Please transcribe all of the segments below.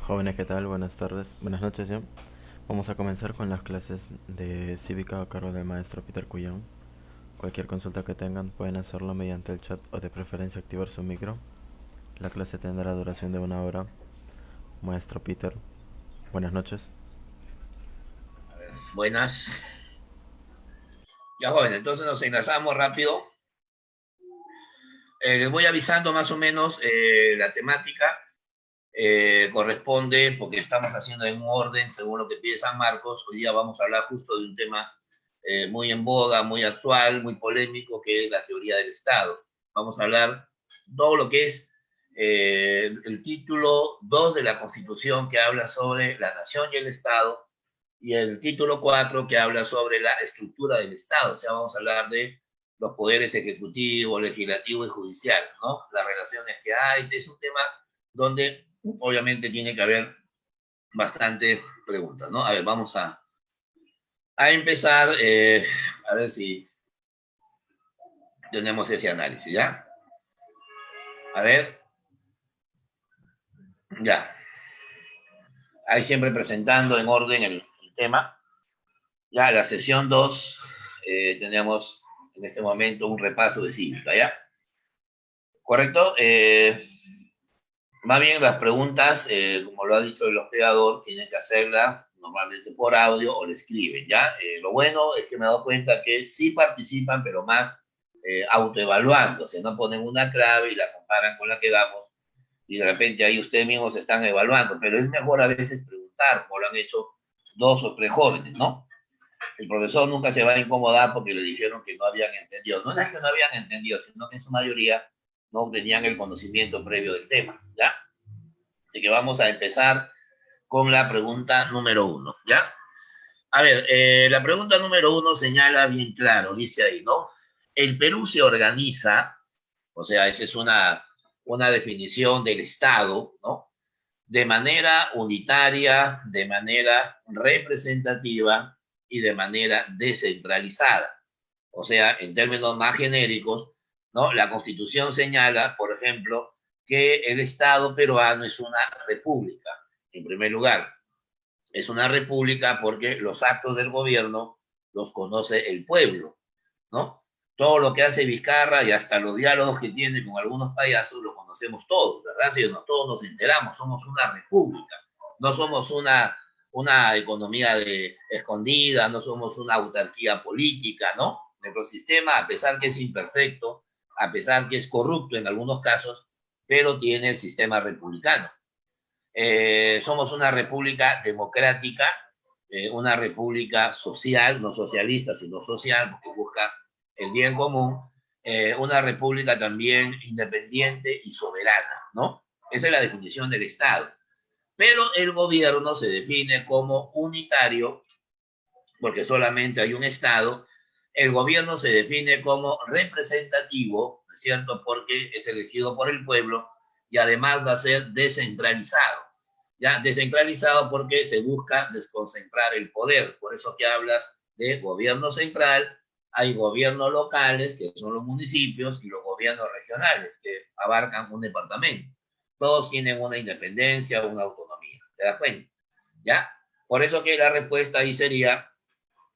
Jóvenes, ¿qué tal? Buenas tardes, buenas noches ya. Vamos a comenzar con las clases de cívica a cargo del maestro Peter Cuyón. Cualquier consulta que tengan pueden hacerlo mediante el chat o de preferencia activar su micro. La clase tendrá duración de 1 hora. Maestro Peter, buenas noches. Buenas. Ya, joven, entonces nos enlazamos rápido. Les voy avisando más o menos la temática. Corresponde, porque estamos haciendo en un orden según lo que pide San Marcos. Hoy día vamos a hablar justo de un tema muy en boga, muy actual, muy polémico, que es la teoría del Estado. Vamos a hablar todo lo que es el título 2 de la Constitución, que habla sobre la nación y el Estado, y el título 4 que habla sobre la estructura del Estado. O sea, vamos a hablar de los poderes ejecutivo, legislativo y judicial, ¿no? Las relaciones que hay. Es un tema donde obviamente tiene que haber bastantes preguntas, ¿no? A ver, vamos a empezar, a ver si tenemos ese análisis, ¿ya? A ver, ya. Ahí siempre presentando en orden el tema. Ya, la sesión 2 tenemos en este momento un repaso de cívica, ¿ya? ¿Correcto? Más bien las preguntas, como lo ha dicho el hospedador, tienen que hacerlas normalmente por audio o le escriben, ¿ya? Lo bueno es que me he dado cuenta que sí participan, pero más autoevaluándose, no ponen una clave y la comparan con la que damos y de repente ahí ustedes mismos se están evaluando, pero es mejor a veces preguntar, como lo han hecho dos o tres jóvenes, ¿no? El profesor nunca se va a incomodar porque le dijeron que no habían entendido. No es que no habían entendido, sino que en su mayoría no tenían el conocimiento previo del tema, ¿ya? Así que vamos a empezar con la pregunta número uno, ¿ya? A ver, la pregunta número uno señala bien claro, dice ahí, ¿no? El Perú se organiza, o sea, esa es una definición del Estado, ¿no? De manera unitaria, de manera representativa y de manera descentralizada. O sea, en términos más genéricos, ¿no? La Constitución señala, por ejemplo, que el Estado peruano es una república, en primer lugar. Es una república porque los actos del gobierno los conoce el pueblo, ¿no? Todo lo que hace Vizcarra y hasta los diálogos que tiene con algunos payasos lo conocemos todos, ¿verdad? Si no, todos nos enteramos, somos una república, no somos una economía escondida, no somos una autarquía política, ¿no? Nuestro sistema, a pesar que es imperfecto, a pesar que es corrupto en algunos casos, pero tiene el sistema republicano. Somos una república democrática, una república social, no socialista, sino social, porque busca el bien común, una república también independiente y soberana, ¿no? Esa es la definición del Estado. Pero el gobierno se define como unitario, porque solamente hay un Estado. El gobierno se define como representativo, ¿no es cierto? Porque es elegido por el pueblo y además va a ser descentralizado. Ya, descentralizado porque se busca desconcentrar el poder. Por eso que hablas de gobierno central, hay gobiernos locales, que son los municipios, y los gobiernos regionales, que abarcan un departamento. Todos tienen una independencia, una autonomía. ¿Te das cuenta? ¿Ya? Por eso que la respuesta ahí sería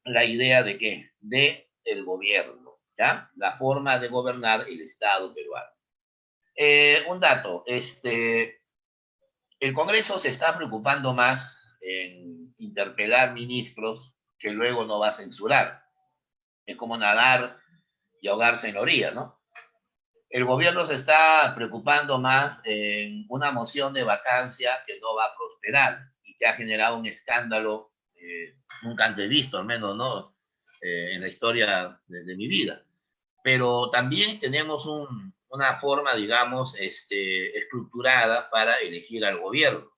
la idea de qué? De el gobierno, ¿ya? La forma de gobernar el Estado peruano. Un dato, el Congreso se está preocupando más en interpelar ministros que luego no va a censurar. Es como nadar y ahogarse en la orilla, ¿no? El gobierno se está preocupando más en una moción de vacancia que no va a prosperar y que ha generado un escándalo nunca antes visto, al menos, ¿no? En la historia de mi vida. Pero también tenemos una forma, digamos, estructurada para elegir al gobierno.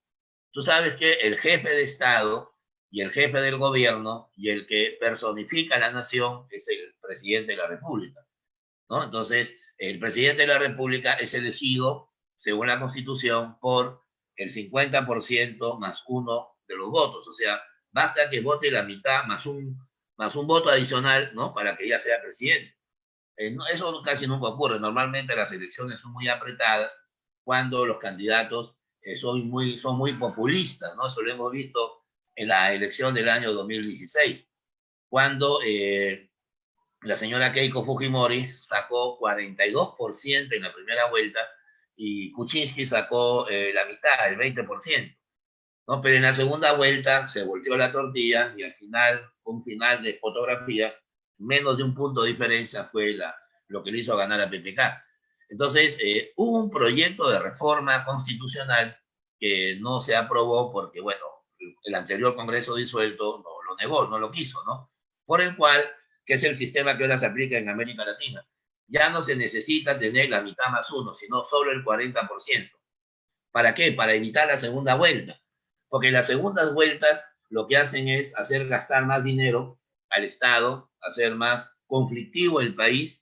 Tú sabes que el jefe de Estado y el jefe del gobierno y el que personifica a la nación es el presidente de la República, ¿no? Entonces, el presidente de la República es elegido, según la Constitución, por el 50% más uno de los votos. O sea, basta que vote la mitad más un voto adicional, ¿no? Para que ya sea presidente. No, eso casi nunca ocurre. Normalmente las elecciones son muy apretadas cuando los candidatos son muy populistas, ¿no? Eso lo hemos visto en la elección del año 2016, cuando la señora Keiko Fujimori sacó 42% en la primera vuelta y Kuczynski sacó la mitad, el 20%, ¿no? Pero en la segunda vuelta se volteó la tortilla y al final, un final de fotografía, menos de un punto de diferencia fue lo que le hizo ganar a PPK. Entonces, hubo un proyecto de reforma constitucional que no se aprobó porque, bueno, el anterior Congreso disuelto lo negó, no lo quiso, ¿no? Por el cual, que es el sistema que ahora se aplica en América Latina, ya no se necesita tener la mitad más uno, sino solo el 40%. ¿Para qué? Para evitar la segunda vuelta. Porque las segundas vueltas lo que hacen es hacer gastar más dinero al Estado, hacer más conflictivo el país,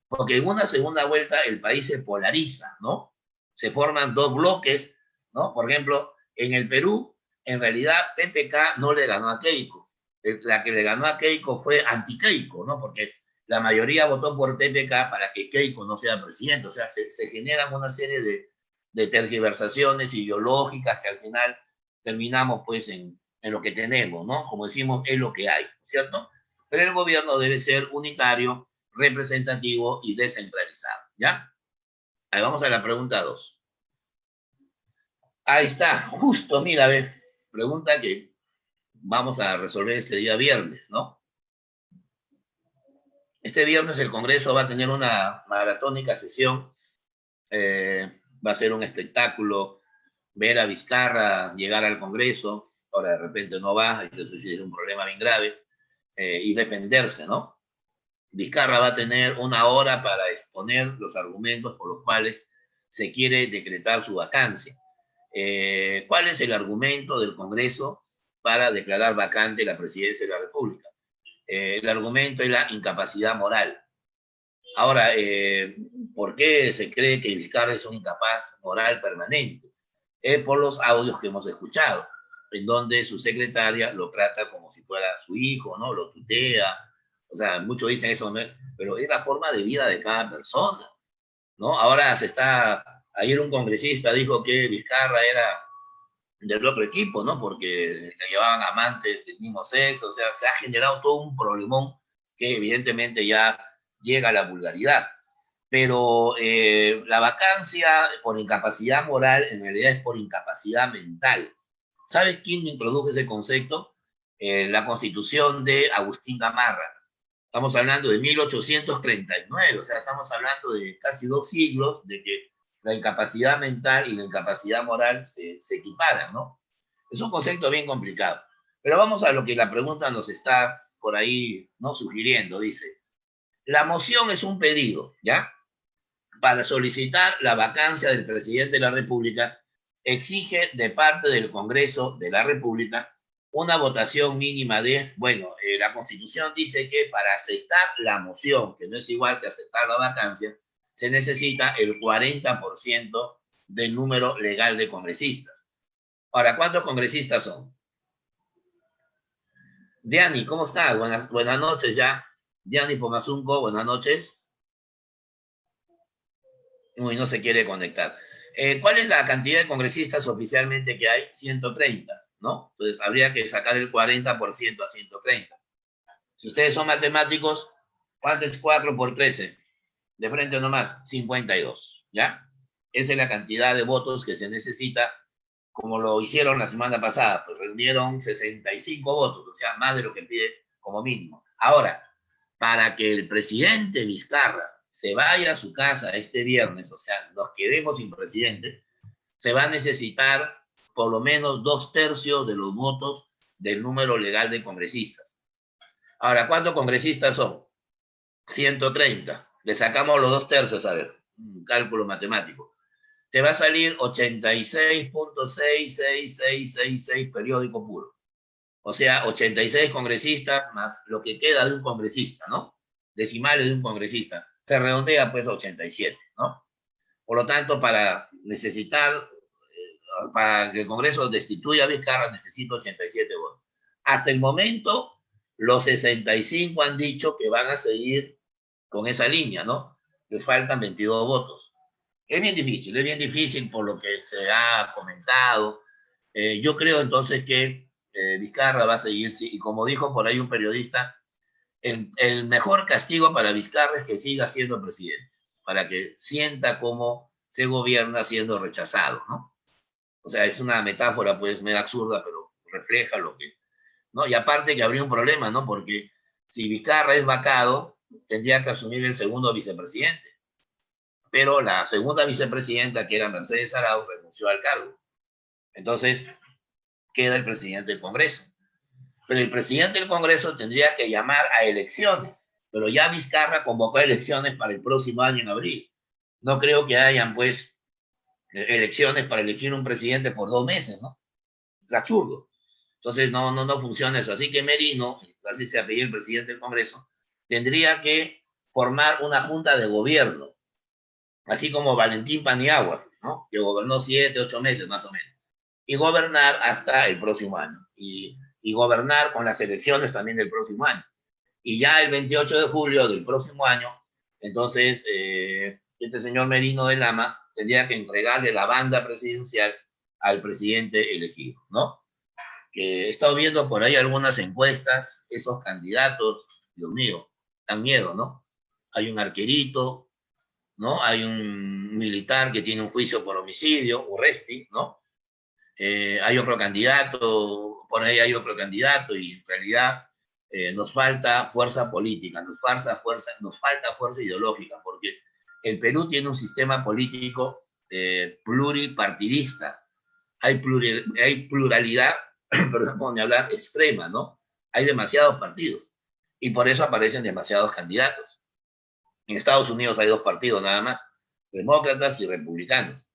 porque en una segunda vuelta el país se polariza, ¿no? Se forman dos bloques, ¿no? Por ejemplo, en el Perú, en realidad PPK no le ganó a Keiko. La que le ganó a Keiko fue anti-Keiko, ¿no? Porque la mayoría votó por PPK para que Keiko no sea presidente. O sea, se generan una serie de tergiversaciones ideológicas que al final terminamos pues en lo que tenemos, ¿no? Como decimos, es lo que hay, ¿cierto? Pero el gobierno debe ser unitario, representativo y descentralizado, ¿ya? Ahí vamos a la pregunta 2. Ahí está, justo, mira, a ver, pregunta que vamos a resolver este día viernes, ¿no? Este viernes el Congreso va a tener una maratónica sesión, va a ser un espectáculo ver a Vizcarra llegar al Congreso, ahora de repente no va, eso sí es un problema bien grave, y defenderse, ¿no? Vizcarra va a tener una hora para exponer los argumentos por los cuales se quiere decretar su vacancia. ¿Cuál es el argumento del Congreso para declarar vacante la presidencia de la República? El argumento es la incapacidad moral. Ahora, ¿por qué se cree que Vizcarra es un incapaz moral permanente? Por los audios que hemos escuchado, en donde su secretaria lo trata como si fuera su hijo, ¿no? Lo tutea. O sea, muchos dicen eso, ¿no? Pero es la forma de vida de cada persona, ¿no? Ahora ayer un congresista dijo que Vizcarra era del otro equipo, ¿no? Porque le llevaban amantes del mismo sexo, o sea, se ha generado todo un problemón que evidentemente ya llega a la vulgaridad. Pero la vacancia por incapacidad moral en realidad es por incapacidad mental. ¿Sabes quién introdujo ese concepto? La constitución de Agustín Gamarra. Estamos hablando de 1839, o sea, estamos hablando de casi 2 siglos de que la incapacidad mental y la incapacidad moral se equiparan, ¿no? Es un concepto bien complicado. Pero vamos a lo que la pregunta nos está por ahí, ¿no? Sugiriendo. Dice, la moción es un pedido, ¿ya? Para solicitar la vacancia del presidente de la República, exige de parte del Congreso de la República una votación mínima de, bueno, la Constitución dice que para aceptar la moción, que no es igual que aceptar la vacancia, se necesita el 40% del número legal de congresistas. Ahora, ¿cuántos congresistas son? Diani, ¿cómo estás? Buenas noches ya. Diani Pomazunco, buenas noches. Uy, no se quiere conectar. ¿Cuál es la cantidad de congresistas oficialmente que hay? 130, ¿no? Entonces habría que sacar el 40% a 130. Si ustedes son matemáticos, ¿cuánto es 4 por 13? De frente nomás, 52, ¿ya? Esa es la cantidad de votos que se necesita, como lo hicieron la semana pasada, pues reunieron 65 votos, o sea, más de lo que pide como mínimo. Ahora, para que el presidente Vizcarra se vaya a su casa este viernes, o sea, nos quedemos sin presidente, se va a necesitar por lo menos 2/3 de los votos del número legal de congresistas. Ahora, ¿cuántos congresistas son? 130. Le sacamos los 2/3, a ver, un cálculo matemático. Te va a salir 86.66666 periódico puro. O sea, 86 congresistas más lo que queda de un congresista, ¿no? Decimales de un congresista. Se redondea pues a 87, ¿no? Por lo tanto, para que el Congreso destituya a Vizcarra, necesita 87 votos. Hasta el momento, los 65 han dicho que van a seguir con esa línea, ¿no? Les faltan 22 votos. Es bien difícil por lo que se ha comentado. Yo creo entonces que Vizcarra va a seguir, sí, y como dijo por ahí un periodista, el mejor castigo para Vizcarra es que siga siendo presidente, para que sienta cómo se gobierna siendo rechazado, ¿no? O sea, es una metáfora pues medio absurda, pero refleja lo que, ¿no? Y aparte que habría un problema, ¿no? Porque si Vizcarra es vacado, tendría que asumir el segundo vicepresidente, pero la segunda vicepresidenta, que era Mercedes Arauz, renunció al cargo. Entonces, queda el presidente del Congreso. Pero el presidente del Congreso tendría que llamar a elecciones, pero ya Vizcarra convocó elecciones para el próximo año en abril. No creo que hayan, pues, elecciones para elegir un presidente por 2 meses, ¿no? Es absurdo. Entonces, no funciona eso. Así que Merino, así se apellida el presidente del Congreso, tendría que formar una junta de gobierno, así como Valentín Paniagua, ¿no? Que gobernó 7, 8 meses más o menos, y gobernar hasta el próximo año, y gobernar con las elecciones también del próximo año. Y ya el 28 de julio del próximo año, entonces, este señor Merino de Lama tendría que entregarle la banda presidencial al presidente elegido, ¿no? Que he estado viendo por ahí algunas encuestas, esos candidatos, Dios mío, dan miedo, ¿no? Hay un arquerito, ¿no? Hay un militar que tiene un juicio por homicidio, Urresti, ¿no? Hay otro candidato, por ahí hay otro candidato, y en realidad nos falta fuerza política, nos falta fuerza ideológica, porque el Perú tiene un sistema político pluripartidista, hay pluralidad, perdón, de hablar, extrema, ¿no? Hay demasiados partidos, y por eso aparecen demasiados candidatos. En Estados Unidos hay 2 partidos nada más, demócratas y republicanos.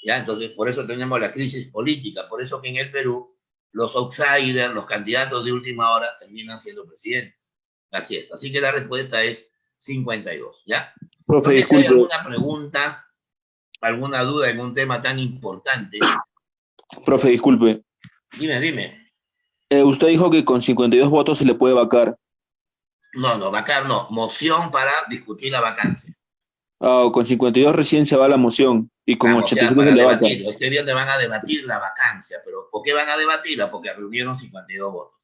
¿Ya? Entonces, por eso tenemos la crisis política, por eso que en el Perú los outsiders, los candidatos de última hora, terminan siendo presidentes. Así es. Así que la respuesta es 52, ¿ya? No Profe, sé si hay disculpe. alguna pregunta, alguna duda en un tema tan importante. Profe, disculpe. Dime, dime. Usted dijo que con 52 votos se le puede vacar. No, vacar no. Moción para discutir la vacancia. Con 52 recién se va la moción y con O sea, 87 se para le vaca. debatir. Este viernes van a debatir la vacancia, pero ¿por qué van a debatirla? Porque reunieron 52 votos.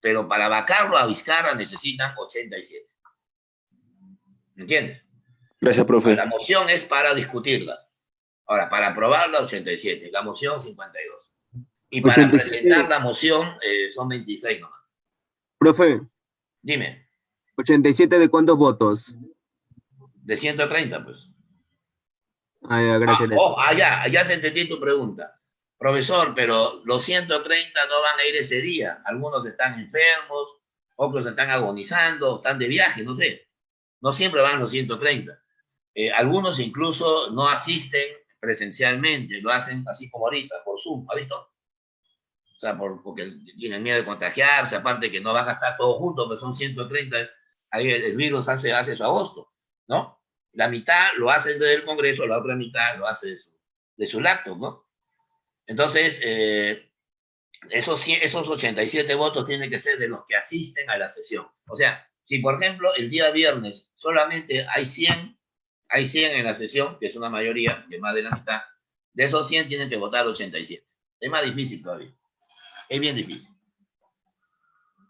Pero para vacarlo a Vizcarra necesitan 87. ¿Me entiendes? Gracias, La profe. moción es para discutirla. Ahora, para aprobarla, 87. La moción, 52. Y para 87, presentar la moción, son 26 nomás. profe, Dime, 87 de cuántos votos. de 130, pues. Ah, ya, gracias. Ya te entendí tu pregunta. Profesor, pero los 130 no van a ir ese día. Algunos están enfermos, otros están agonizando, están de viaje, no sé. No siempre van los 130. Algunos incluso no asisten presencialmente, lo hacen así como ahorita, por Zoom, ¿ha visto? O sea, porque tienen miedo de contagiarse, aparte que no van a estar todos juntos, pero son 130, ahí el virus hace su agosto, ¿no? La mitad lo hacen desde el Congreso, la otra mitad lo hace de su laptop, ¿no? Entonces, esos 87 votos tienen que ser de los que asisten a la sesión. O sea, si por ejemplo el día viernes solamente hay 100 en la sesión, que es una mayoría de más de la mitad, de esos 100 tienen que votar 87. Es más difícil todavía. Es bien difícil.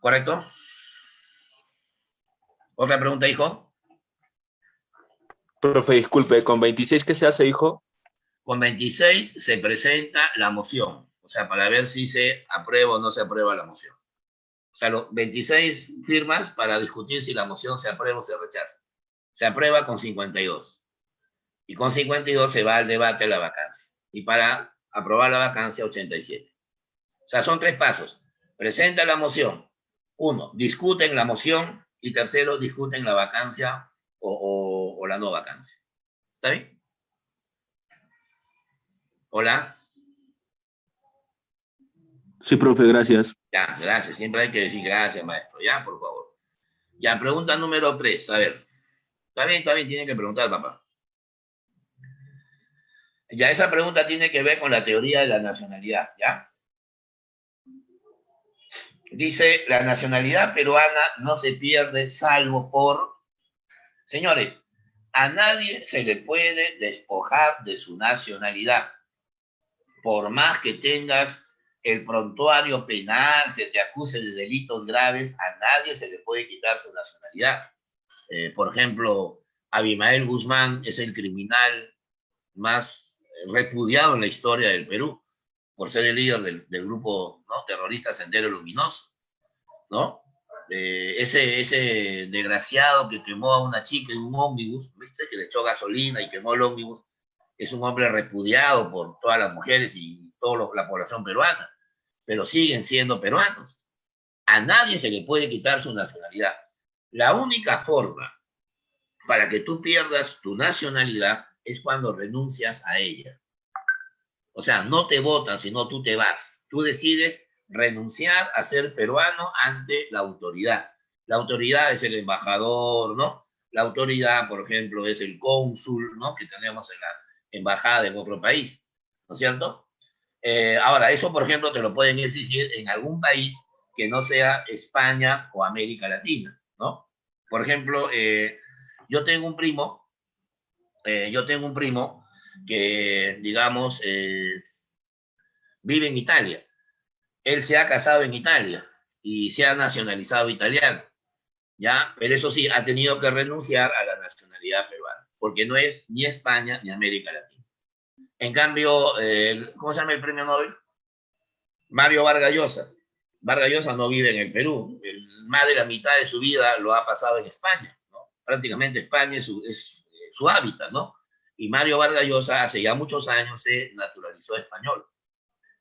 ¿Correcto? ¿Otra pregunta, hijo? Profe, disculpe, ¿con 26 qué se hace, hijo? Con 26 se presenta la moción, o sea, para ver si se aprueba o no se aprueba la moción. O sea, los 26 firmas para discutir si la moción se aprueba o se rechaza. Se aprueba con 52. Y con 52 se va al debate a la vacancia. Y para aprobar la vacancia, 87. O sea, son 3 pasos. Presenta la moción. 1, discuten la moción. Y 3, discuten la vacancia o la no vacancia. ¿Está bien? Hola. Sí, profe, gracias. Ya, gracias. Siempre hay que decir gracias, maestro. Ya, por favor. Ya, pregunta número 3. A ver. Está bien, tiene que preguntar, papá. Ya, esa pregunta tiene que ver con la teoría de la nacionalidad, ¿ya? Dice, la nacionalidad peruana no se pierde salvo por... Señores, A nadie se le puede despojar de su nacionalidad. Por más que tengas el prontuario penal, se te acuse de delitos graves, a nadie se le puede quitar su nacionalidad. Por ejemplo, Abimael Guzmán es el criminal más repudiado en la historia del Perú, por ser el líder del grupo, ¿no?, terrorista Sendero Luminoso, ¿no? Ese desgraciado que quemó a una chica en un ómnibus, ¿viste? Que le echó gasolina y quemó el ómnibus, es un hombre repudiado por todas las mujeres y toda la población peruana, pero siguen siendo peruanos. A nadie se le puede quitar su nacionalidad. La única forma para que tú pierdas tu nacionalidad es cuando renuncias a ella. O sea, no te votan, sino tú te vas. Tú decides renunciar a ser peruano ante la autoridad. La autoridad es el embajador, ¿no? La autoridad, por ejemplo, es el cónsul, ¿no?, que tenemos en la embajada en otro país, ¿no es cierto? Ahora, eso, por ejemplo, te lo pueden exigir en algún país que no sea España o América Latina, ¿no? Por ejemplo, yo tengo un primo, que, digamos, vive en Italia. Él se ha casado en Italia y se ha nacionalizado italiano, ¿ya? Pero eso sí, ha tenido que renunciar a la nacionalidad peruana, porque no es ni España ni América Latina. En cambio, ¿cómo se llama el premio Nobel? Mario Vargas Llosa. Vargas Llosa no vive en el Perú. Más de la mitad de su vida lo ha pasado en España, ¿no? Prácticamente España es su hábitat, ¿no? Y Mario Vargas Llosa hace ya muchos años se naturalizó español.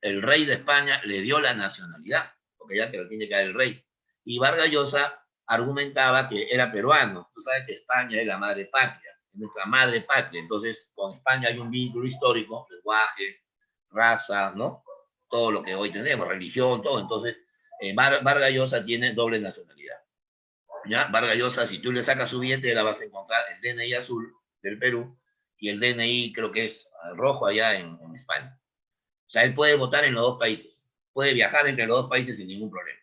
El rey de España le dio la nacionalidad, porque ya te lo tiene que dar el rey. Y Vargas Llosa argumentaba que era peruano. Tú sabes que España es la madre patria, nuestra madre patria. Entonces, con España hay un vínculo histórico, lenguaje, raza, ¿no? Todo lo que hoy tenemos, religión, todo. Entonces, Vargas Llosa tiene doble nacionalidad. ¿Ya? Vargas Llosa, si tú le sacas su billete, la vas a encontrar el DNI azul del Perú y el DNI creo que es rojo allá en España. O sea, él puede votar en los dos países, puede viajar entre los dos países sin ningún problema,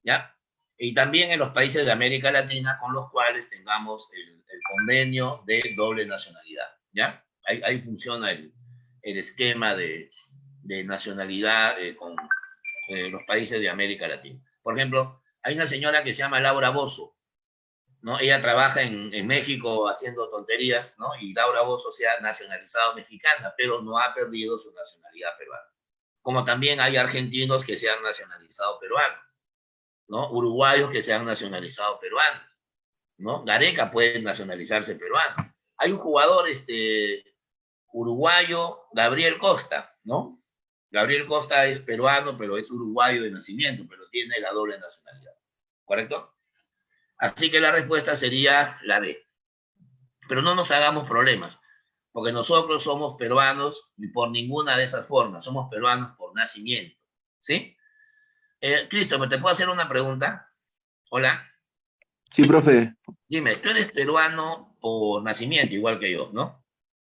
¿ya? Y también en los países de América Latina con los cuales tengamos el convenio de doble nacionalidad, ¿ya? Ahí funciona el esquema de nacionalidad con los países de América Latina. Por ejemplo, hay una señora que se llama Laura Bozzo, ¿no? Ella trabaja en México haciendo tonterías, ¿no? Y Laura Bozzo se ha nacionalizado mexicana, pero no ha perdido su nacionalidad peruana. Como también hay argentinos que se han nacionalizado peruanos, ¿no? Uruguayos que se han nacionalizado peruanos, ¿no? Gareca puede nacionalizarse peruano. Hay un jugador uruguayo, Gabriel Costa, ¿no? Gabriel Costa es peruano, pero es uruguayo de nacimiento, pero tiene la doble nacionalidad, ¿correcto? Así que la respuesta sería la B. Pero no nos hagamos problemas, porque nosotros somos peruanos y por ninguna de esas formas, somos peruanos por nacimiento, ¿sí? Christopher, ¿te puedo hacer una pregunta? Hola. Sí, profe. Dime, tú eres peruano por nacimiento, igual que yo, ¿no?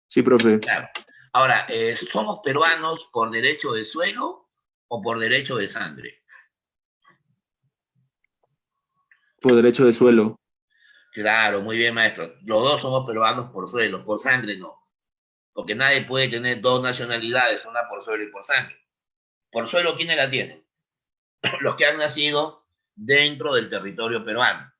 Sí, profe. Claro. Ahora, ¿somos peruanos por derecho de suelo o por derecho de sangre? Por derecho de suelo. Claro, muy bien, maestro. Los dos somos peruanos por suelo, por sangre no. Porque nadie puede tener dos nacionalidades, una por suelo y por sangre. Por suelo, ¿quiénes la tienen? Los que han nacido dentro del territorio peruano,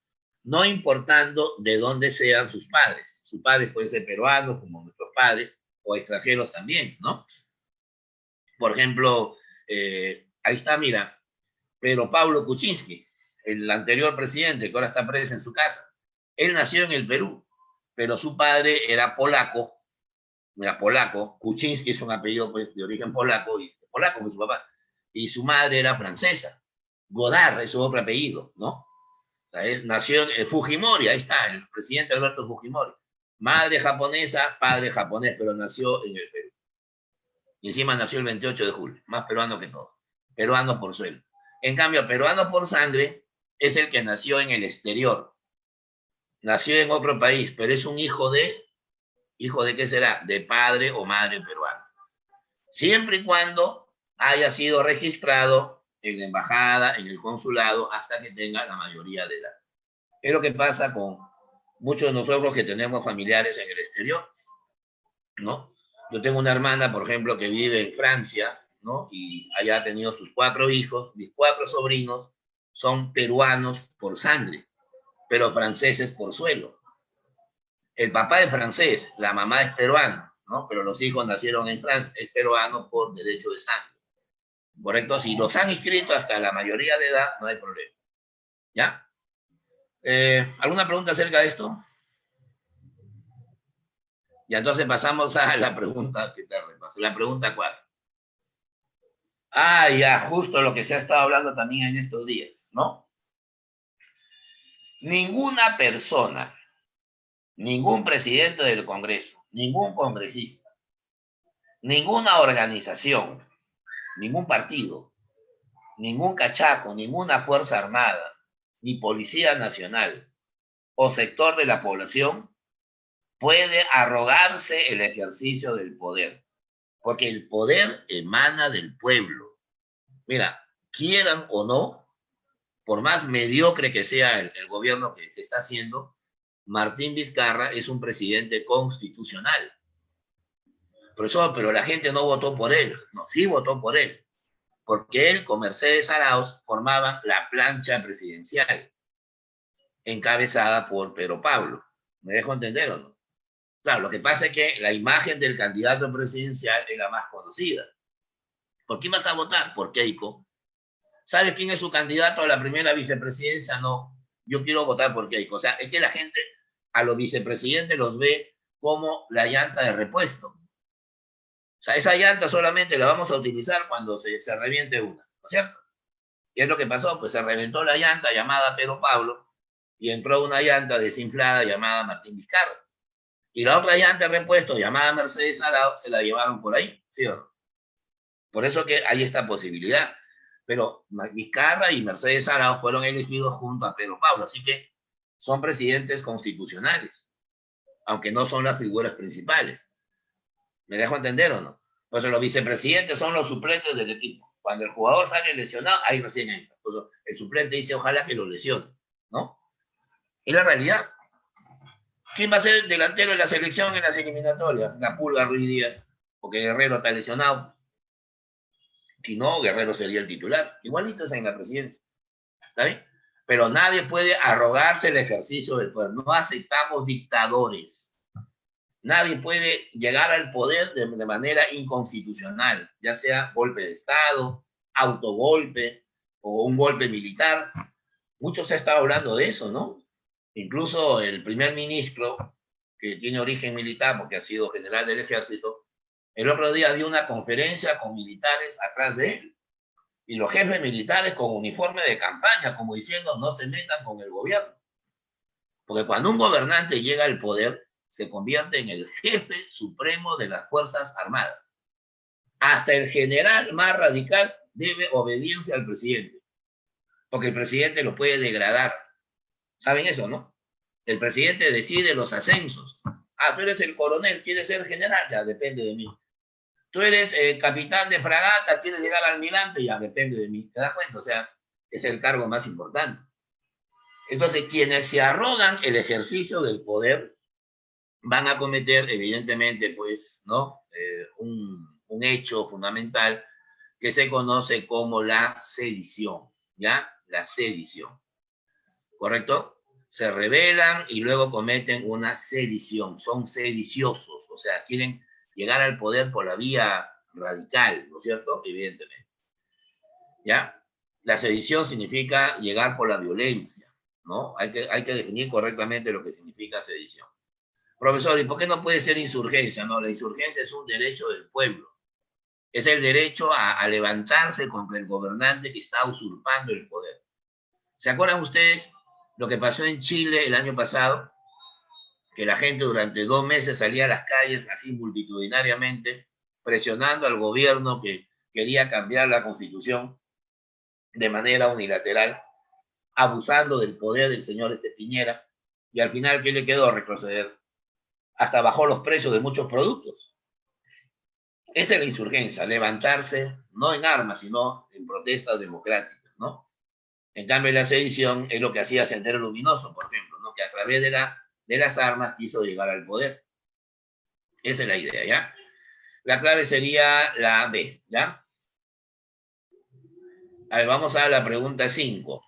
no importando de dónde sean sus padres. Sus padres pueden ser peruanos, como nuestros padres, o extranjeros también, ¿no? Por ejemplo, ahí está, mira, Pedro Pablo Kuczynski, el anterior presidente que ahora está preso en su casa. Él nació en el Perú, pero su padre era polaco, Kuczynski es un apellido pues, de origen polaco, y polaco fue su papá, y su madre era francesa. Godard es su otro apellido, ¿no? O sea, nació en Fujimori, ahí está, el presidente Alberto Fujimori. Madre japonesa, padre japonés, pero nació en el Perú. Y encima nació el 28 de julio, más peruano que todo. Peruano por suelo. En cambio, peruano por sangre es el que nació en el exterior. Nació en otro país, pero es un ¿hijo de qué será? De padre o madre peruano. Siempre y cuando haya sido registrado en la embajada, en el consulado, hasta que tenga la mayoría de edad. Es lo que pasa con muchos de nosotros que tenemos familiares en el exterior, ¿no? Yo tengo una hermana, por ejemplo, que vive en Francia, ¿no? Y allá ha tenido sus 4 hijos, mis 4 sobrinos son peruanos por sangre, pero franceses por suelo. El papá es francés, la mamá es peruana, ¿no? Pero los hijos nacieron en Francia, es peruano por derecho de sangre, ¿correcto? Si los han inscrito hasta la mayoría de edad, no hay problema, ¿ya? ¿Alguna pregunta acerca de esto? Y entonces pasamos a la pregunta que te repaso. La pregunta 4. Ah, ya, justo lo que se ha estado hablando también en estos días, ¿no? Ninguna persona, ningún presidente del Congreso, ningún congresista, ninguna organización, ningún partido, ningún cachaco, ninguna fuerza armada, ni policía nacional o sector de la población puede arrogarse el ejercicio del poder, porque el poder emana del pueblo. Mira, quieran o no, por más mediocre que sea el gobierno que está haciendo, Martín Vizcarra es un presidente constitucional. Profesor, pero la gente no votó por él. No, sí votó por él, porque él con Mercedes Arauz formaban la plancha presidencial, encabezada por Pedro Pablo. ¿Me dejo entender o no? Claro, lo que pasa es que la imagen del candidato presidencial es la más conocida. ¿Por quién vas a votar? Por Keiko. ¿Sabes quién es su candidato a la primera vicepresidencia? No, yo quiero votar por Keiko. O sea, es que la gente a los vicepresidentes los ve como la llanta de repuesto. O sea, esa llanta solamente la vamos a utilizar cuando se reviente una, ¿no es cierto? ¿Qué es lo que pasó? Pues se reventó la llanta llamada Pedro Pablo y entró una llanta desinflada llamada Martín Vizcarra. Y la otra llanta de repuesto llamada Mercedes Arauz se la llevaron por ahí, ¿sí o no? Por eso que hay esta posibilidad. Pero Vizcarra y Mercedes Arauz fueron elegidos junto a Pedro Pablo, así que son presidentes constitucionales, aunque no son las figuras principales. ¿Me dejo entender o no? Pues los vicepresidentes son los suplentes del equipo. Cuando el jugador sale lesionado, ahí recién entra. Pues el suplente dice, ojalá que lo lesione, ¿no? Es la realidad. ¿Quién va a ser el delantero de la selección en las eliminatorias? La Pulga Ruiz Díaz, porque Guerrero está lesionado. Si no, Guerrero sería el titular. Igualito es en la presidencia. ¿Está bien? Pero nadie puede arrogarse el ejercicio del poder. No aceptamos dictadores. Nadie puede llegar al poder de manera inconstitucional, ya sea golpe de Estado, autogolpe o un golpe militar. Mucho se ha estado hablando de eso, ¿no? Incluso el primer ministro, que tiene origen militar porque ha sido general del ejército, el otro día dio una conferencia con militares atrás de él y los jefes militares con uniforme de campaña, como diciendo, no se metan con el gobierno. Porque cuando un gobernante llega al poder, se convierte en el jefe supremo de las Fuerzas Armadas. Hasta el general más radical debe obediencia al presidente, porque el presidente lo puede degradar. ¿Saben eso, no? El presidente decide los ascensos. Ah, tú eres el coronel, ¿quieres ser general? Ya, depende de mí. Tú eres capitán de fragata, quieres llegar al almirante, ya depende de mí. ¿Te das cuenta? O sea, es el cargo más importante. Entonces, quienes se arrogan el ejercicio del poder van a cometer, evidentemente, pues, ¿no? Un hecho fundamental que se conoce como la sedición, ¿ya? La sedición, ¿correcto? Se rebelan y luego cometen una sedición. Son sediciosos, o sea, quieren llegar al poder por la vía radical, ¿no es cierto? Evidentemente. ¿Ya? La sedición significa llegar por la violencia, ¿no? Hay que definir correctamente lo que significa sedición. Profesor, ¿y por qué no puede ser insurgencia? No, la insurgencia es un derecho del pueblo. Es el derecho a levantarse contra el gobernante que está usurpando el poder. ¿Se acuerdan ustedes lo que pasó en Chile el año pasado? Que la gente durante 2 meses salía a las calles así multitudinariamente, presionando al gobierno que quería cambiar la constitución de manera unilateral, abusando del poder del señor Piñera, y al final, ¿qué le quedó? Retroceder. Hasta bajó los precios de muchos productos. Esa es la insurgencia, levantarse no en armas, sino en protestas democráticas, ¿no? En cambio, la sedición es lo que hacía Sendero Luminoso, por ejemplo, ¿no? Que a través de la de las armas quiso llegar al poder. Esa es la idea, ¿ya? La clave sería la B, ¿ya? A ver, vamos a la pregunta 5.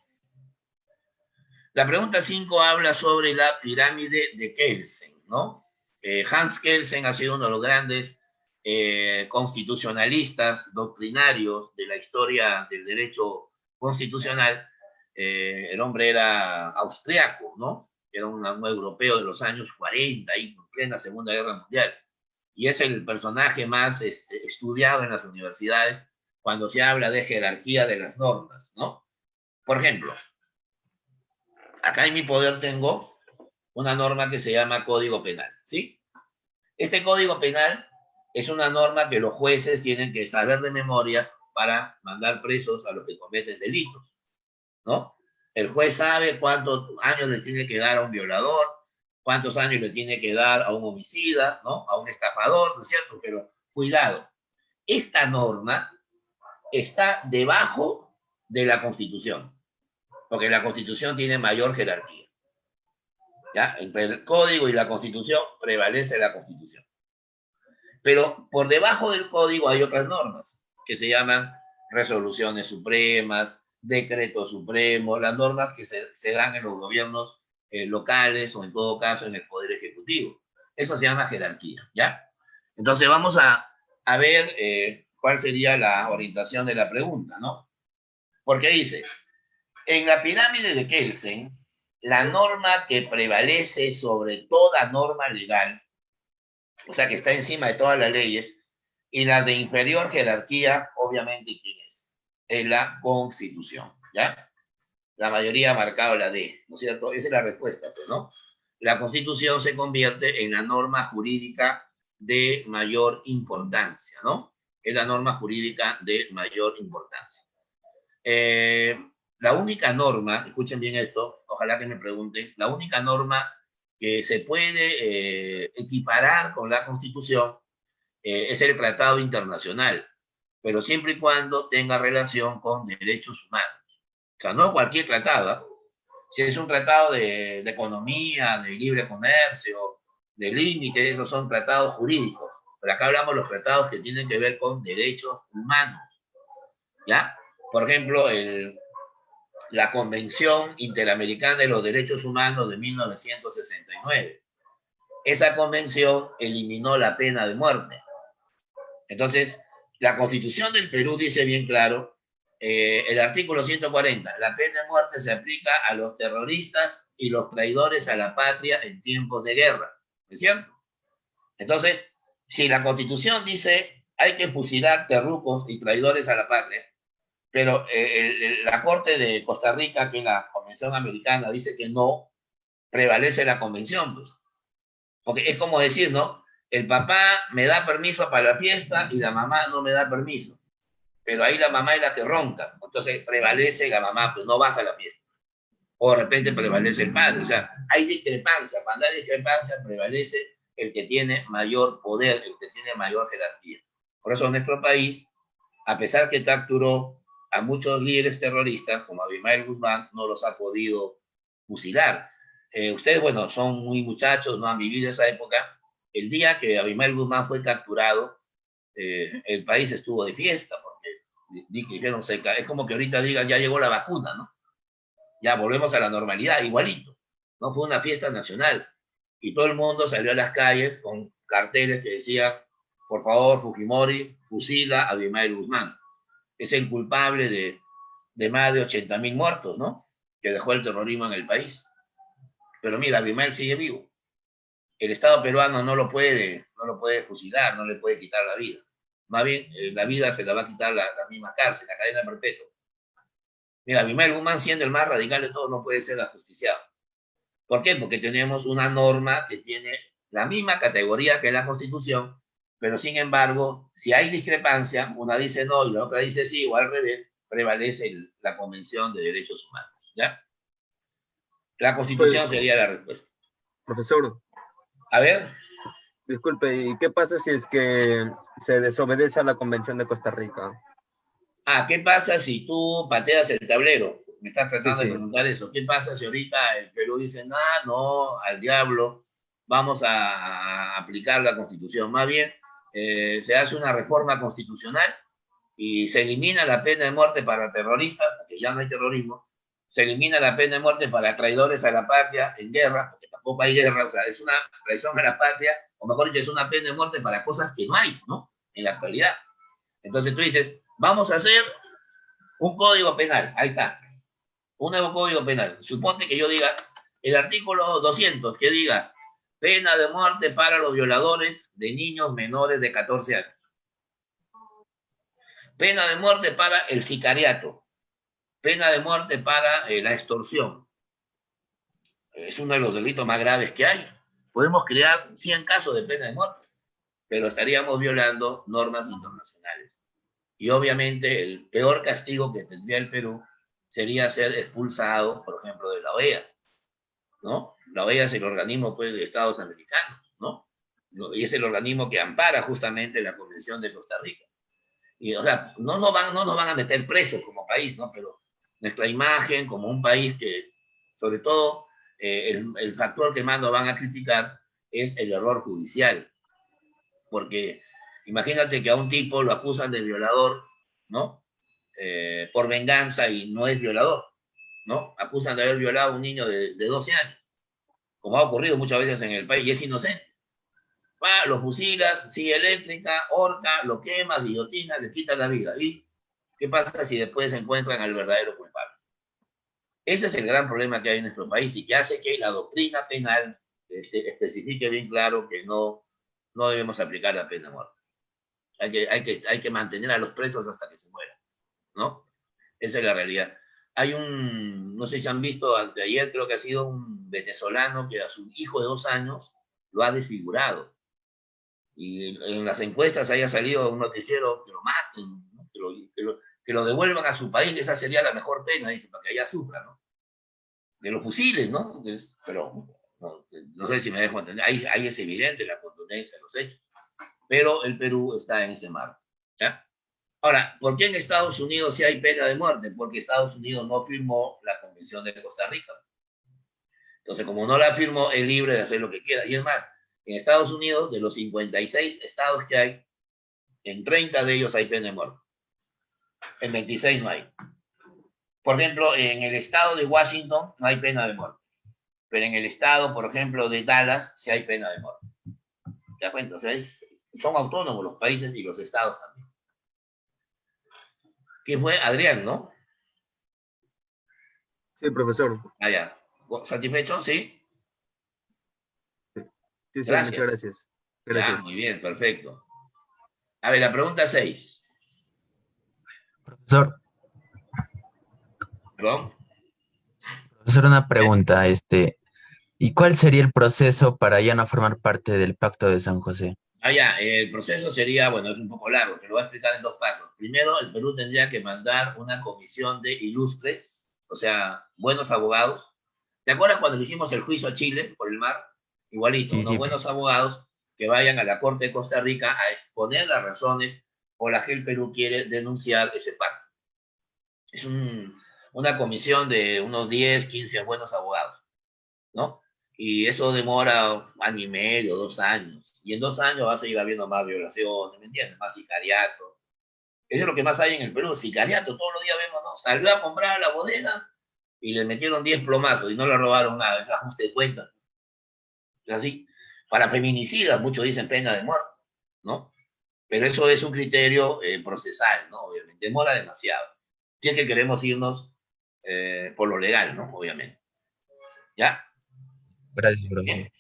La pregunta 5 habla sobre la pirámide de Kelsen, ¿no? Hans Kelsen ha sido uno de los grandes constitucionalistas, doctrinarios de la historia del derecho constitucional. El hombre era austriaco, ¿no? Era un europeo de los años 40, ahí, en plena Segunda Guerra Mundial. Y es el personaje más estudiado en las universidades cuando se habla de jerarquía de las normas, ¿no? Por ejemplo, acá en mi poder tengo una norma que se llama Código Penal, ¿sí? Este Código Penal es una norma que los jueces tienen que saber de memoria para mandar presos a los que cometen delitos, ¿no? El juez sabe cuántos años le tiene que dar a un violador, cuántos años le tiene que dar a un homicida, ¿no? A un estafador, ¿no es cierto? Pero cuidado, esta norma está debajo de la Constitución, porque la Constitución tiene mayor jerarquía. ¿Ya? Entre el Código y la Constitución prevalece la Constitución. Pero por debajo del Código hay otras normas que se llaman resoluciones supremas, decretos supremos, las normas que se dan en los gobiernos locales o en todo caso en el Poder Ejecutivo. Eso se llama jerarquía, ¿ya? Entonces vamos a ver cuál sería la orientación de la pregunta, ¿no? Porque dice, en la pirámide de Kelsen, la norma que prevalece sobre toda norma legal, o sea, que está encima de todas las leyes, y las de inferior jerarquía, obviamente, ¿quién es? Es la Constitución, ¿ya? La mayoría ha marcado la D, ¿no es cierto? Esa es la respuesta, pues, ¿no? La Constitución se convierte en la norma jurídica de mayor importancia, ¿no? Es la norma jurídica de mayor importancia. La única norma, escuchen bien esto, ojalá que me pregunten, la única norma que se puede equiparar con la Constitución es el Tratado Internacional, pero siempre y cuando tenga relación con derechos humanos. O sea, no cualquier tratado, ¿eh? Si es un tratado de economía, de libre comercio, de límites, esos son tratados jurídicos. Pero acá hablamos de los tratados que tienen que ver con derechos humanos, ¿ya? Por ejemplo, la Convención Interamericana de los Derechos Humanos de 1969. Esa convención eliminó la pena de muerte. Entonces, la Constitución del Perú dice bien claro, el artículo 140, la pena de muerte se aplica a los terroristas y los traidores a la patria en tiempos de guerra, ¿no es cierto? Entonces, si la Constitución dice hay que fusilar terrucos y traidores a la patria, pero la Corte de Costa Rica, que es la Convención Americana, dice que no prevalece la Convención, pues. Porque es como decir, ¿no? El papá me da permiso para la fiesta y la mamá no me da permiso. Pero ahí la mamá es la que ronca. Entonces prevalece la mamá, pues no vas a la fiesta. O de repente prevalece el padre. O sea, hay discrepancia. Cuando hay discrepancia, prevalece el que tiene mayor poder, el que tiene mayor jerarquía. Por eso nuestro país, a pesar que capturó a muchos líderes terroristas, como Abimael Guzmán, no los ha podido fusilar. Ustedes, bueno, son muy muchachos, no han vivido esa época. El día que Abimael Guzmán fue capturado, el país estuvo de fiesta, porque dijeron, es como que ahorita digan, ya llegó la vacuna, ¿no? Ya volvemos a la normalidad, igualito. ¿No? Fue una fiesta nacional. Y todo el mundo salió a las calles con carteles que decían, por favor, Fujimori, fusila a Abimael Guzmán. Es el culpable de más de 80.000 muertos, ¿no? Que dejó el terrorismo en el país. Pero mira, Abimael sigue vivo. El Estado peruano no lo puede fusilar, no le puede quitar la vida. Más bien, la vida se la va a quitar la misma cárcel, la cadena perpetua. Mira, Abimael Guzmán, siendo el más radical de todos, no puede ser ajusticiado. ¿Por qué? Porque tenemos una norma que tiene la misma categoría que la Constitución, pero sin embargo, si hay discrepancia, una dice no y la otra dice sí, o al revés, prevalece la Convención de Derechos Humanos, ¿ya? La Constitución sería la respuesta. Profesor, A ver, disculpe, ¿y qué pasa si es que se desobedece a la Convención de Costa Rica? ¿qué pasa si tú pateas el tablero? Me estás Sí, tratando de sí. preguntar eso. ¿Qué pasa si ahorita el Perú dice, nah, no, al diablo, vamos a aplicar la Constitución? Más bien, se hace una reforma constitucional y se elimina la pena de muerte para terroristas, porque ya no hay terrorismo, se elimina la pena de muerte para traidores a la patria en guerra, porque tampoco hay guerra, o sea, es una traición a la patria, o mejor dicho, es una pena de muerte para cosas que no hay, ¿no? En la actualidad. Entonces tú dices, vamos a hacer un código penal, ahí está, un nuevo código penal. Suponte que yo diga el artículo 200, que diga pena de muerte para los violadores de niños menores de 14 años. Pena de muerte para el sicariato. Pena de muerte para la extorsión. Es uno de los delitos más graves que hay. Podemos crear 100 casos de pena de muerte, pero estaríamos violando normas internacionales. Y obviamente el peor castigo que tendría el Perú sería ser expulsado, por ejemplo, de la OEA, ¿no? La OEA es el organismo, pues, de Estados americanos, ¿no? Y es el organismo que ampara justamente la Convención de Costa Rica. Y, o sea, no nos van a meter presos como país, ¿no? Pero nuestra imagen como un país que, sobre todo, el factor que más nos van a criticar es el error judicial. Porque imagínate que a un tipo lo acusan de violador, ¿no? Por venganza y no es violador, ¿no? Acusan de haber violado a un niño de 12 años, como ha ocurrido muchas veces en el país, y es inocente. Va, lo fusilas, sigue eléctrica, horca, lo quema, guillotina, le quita la vida. ¿Y qué pasa si después encuentran al verdadero culpable? Ese es el gran problema que hay en nuestro país y que hace que la doctrina penal especifique bien claro que no debemos aplicar la pena de muerte. Hay que mantener a los presos hasta que se mueran, ¿no? Esa es la realidad. Hay no sé si han visto, anteayer creo que ha sido un venezolano que a su hijo de 2 años lo ha desfigurado. Y en las encuestas haya salido un noticiero que lo maten, ¿no? Que lo devuelvan a su país, esa sería la mejor pena, dice, para que allá sufra, ¿no? De los fusiles, ¿no? Entonces, pero no sé si me dejo entender, ahí es evidente la contundencia de los hechos, pero el Perú está en ese marco, ¿ya? Ahora, ¿por qué en Estados Unidos sí hay pena de muerte? Porque Estados Unidos no firmó la Convención de Costa Rica. Entonces, como no la firmó, es libre de hacer lo que quiera. Y es más, en Estados Unidos, de los 56 estados que hay, en 30 de ellos hay pena de muerte. En 26 no hay. Por ejemplo, en el estado de Washington no hay pena de muerte. Pero en el estado, por ejemplo, de Dallas, sí hay pena de muerte. ¿Te das cuenta? O sea, son autónomos los países y los estados también. ¿Quién fue? Adrián, ¿no? Sí, profesor. Ah, ya. ¿Satisfecho? Sí. Sí, sí, muchas Gracias. gracias. Ya, Gracias. muy bien, perfecto. A ver, la pregunta 6. Profesor, ¿Perdón? profesor, una pregunta, ¿y cuál sería el proceso para ya no formar parte del Pacto de San José? Ah, ya, el proceso sería, bueno, es un poco largo, te lo voy a explicar en 2 pasos. Primero, el Perú tendría que mandar una comisión de ilustres, o sea, buenos abogados. ¿Te acuerdas cuando le hicimos el juicio a Chile por el mar? Igualito, Sí, unos sí, buenos abogados que vayan a la Corte de Costa Rica a exponer las razones por las que el Perú quiere denunciar ese pacto. Es una comisión de unos 10, 15 buenos abogados, ¿no? Y eso demora 1 año y medio, 2 años. Y en 2 años va a seguir habiendo más violaciones, ¿me entiendes? Más sicariato. Eso es lo que más hay en el Perú, sicariato. Todos los días vemos, ¿no? Salió a comprar a la bodega y le metieron 10 plomazos y no le robaron nada. Es ajuste de cuentas. Es así. Para feminicidas, muchos dicen pena de muerte, ¿no? Pero eso es un criterio procesal, ¿no? Obviamente. Demora demasiado. Si es que queremos irnos por lo legal, ¿no? Obviamente. ¿Ya? gracias, Bien. profesor.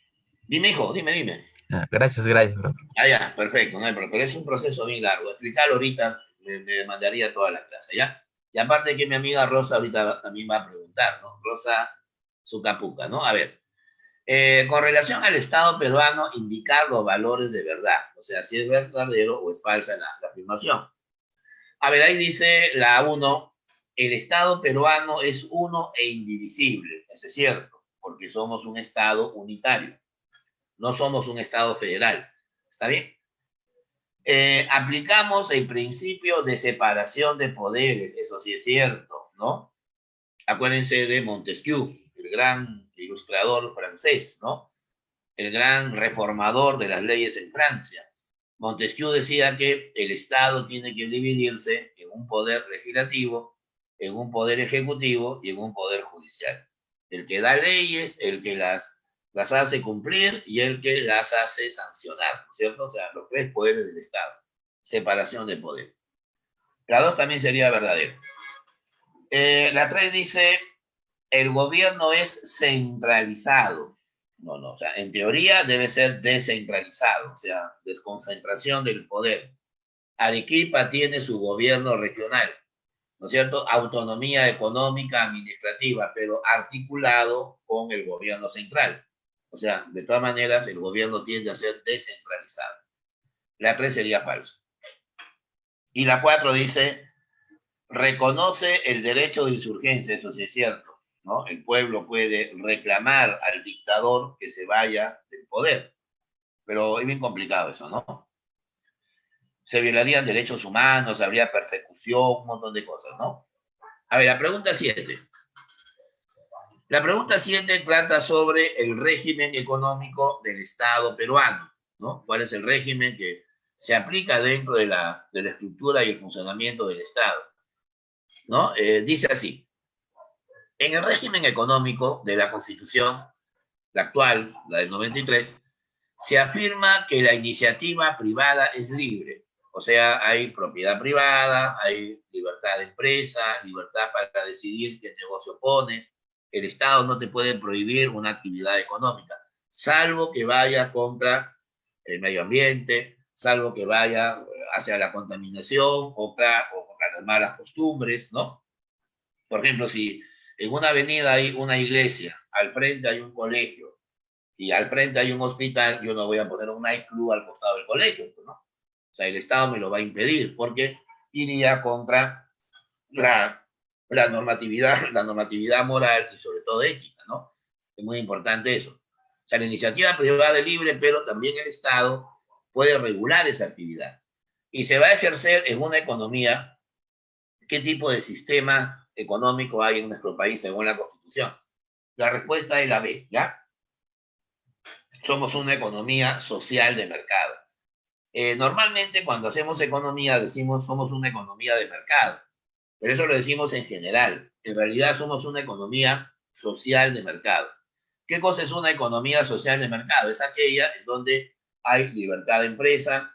Dime, hijo, dime. Ah, gracias, gracias, profesor. Ah, ya, perfecto, no hay problema. Pero es un proceso bien largo. Explicarlo ahorita me mandaría toda la clase, ¿ya? Y aparte que mi amiga Rosa ahorita también va a preguntar, ¿no? Rosa Zucapuca, ¿no? A ver, con relación al Estado peruano, indicar los valores de verdad. O sea, si es verdadero o es falsa la afirmación. A ver, ahí dice la 1, el Estado peruano es uno e indivisible. Eso es cierto, porque somos un Estado unitario. No somos un Estado federal. ¿Está bien? Aplicamos el principio de separación de poderes, eso sí es cierto, ¿no? Acuérdense de Montesquieu, el gran ilustrador francés, ¿no? El gran reformador de las leyes en Francia. Montesquieu decía que el Estado tiene que dividirse en un poder legislativo, en un poder ejecutivo y en un poder judicial. El que da leyes, el que las hace cumplir y el que las hace sancionar, ¿no es cierto? O sea, los tres poderes del Estado. Separación de poderes. La dos también sería verdadera. La tres dice, el gobierno es centralizado. No, no, o sea, en teoría debe ser descentralizado, o sea, desconcentración del poder. Arequipa tiene su gobierno regional, ¿no es cierto? Autonomía económica, administrativa, pero articulado con el gobierno central. O sea, de todas maneras, el gobierno tiende a ser descentralizado. La 3 sería falso. Y la 4 dice, reconoce el derecho de insurgencia, eso sí es cierto, ¿no? El pueblo puede reclamar al dictador que se vaya del poder, pero es bien complicado eso, ¿no? Se violarían derechos humanos, habría persecución, un montón de cosas, ¿no? A ver, la pregunta 7. La pregunta 7 trata sobre el régimen económico del Estado peruano, ¿no? ¿Cuál es el régimen que se aplica dentro de la estructura y el funcionamiento del Estado? ¿No? Dice así, en el régimen económico de la Constitución, la actual, la del 93, se afirma que la iniciativa privada es libre. O sea, hay propiedad privada, hay libertad de empresa, libertad para decidir qué negocio pones. El Estado no te puede prohibir una actividad económica, salvo que vaya contra el medio ambiente, salvo que vaya hacia la contaminación o contra las malas costumbres, ¿no? Por ejemplo, si en una avenida hay una iglesia, al frente hay un colegio y al frente hay un hospital, yo no voy a poner un nightclub al costado del colegio, ¿no? O sea, el Estado me lo va a impedir porque iría contra la, la normatividad moral y sobre todo ética, ¿no? Es muy importante eso. O sea, la iniciativa privada es libre, pero también el Estado puede regular esa actividad. Y se va a ejercer en una economía. ¿Qué tipo de sistema económico hay en nuestro país según la Constitución? La respuesta es la B, ¿ya? Somos una economía social de mercado. Normalmente cuando hacemos economía decimos somos una economía de mercado, pero eso lo decimos en general. En realidad somos una economía social de mercado. ¿Qué cosa es una economía social de mercado? Es aquella en donde hay libertad de empresa,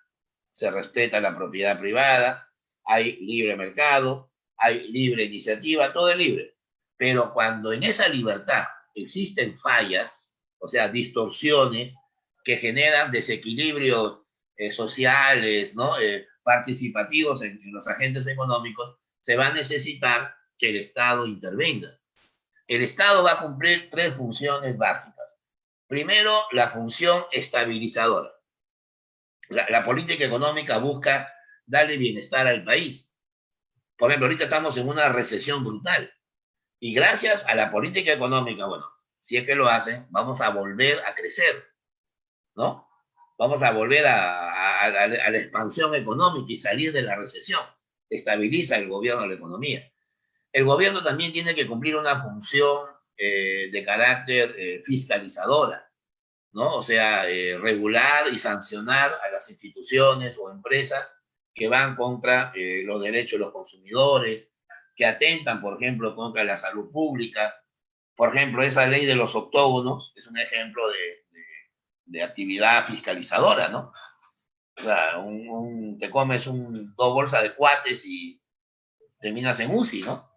se respeta la propiedad privada, hay libre mercado, hay libre iniciativa, todo es libre. Pero cuando en esa libertad existen fallas, o sea, distorsiones que generan desequilibrios sociales, ¿no? Participativos en los agentes económicos, se va a necesitar que el Estado intervenga. El Estado va a cumplir tres funciones básicas. Primero, la función estabilizadora. La política económica busca darle bienestar al país. Por ejemplo, ahorita estamos en una recesión brutal. Y gracias a la política económica, bueno, si es que lo hacen, vamos a volver a crecer, ¿no? Vamos a volver a la expansión económica y salir de la recesión. Estabiliza el gobierno la economía. El gobierno también tiene que cumplir una función de carácter fiscalizadora, ¿no? O sea, regular y sancionar a las instituciones o empresas que van contra los derechos de los consumidores, que atentan, por ejemplo, contra la salud pública. Por ejemplo, esa ley de los octógonos es un ejemplo de actividad fiscalizadora, ¿no? O sea, te comes dos bolsas de cuates y terminas en UCI, ¿no?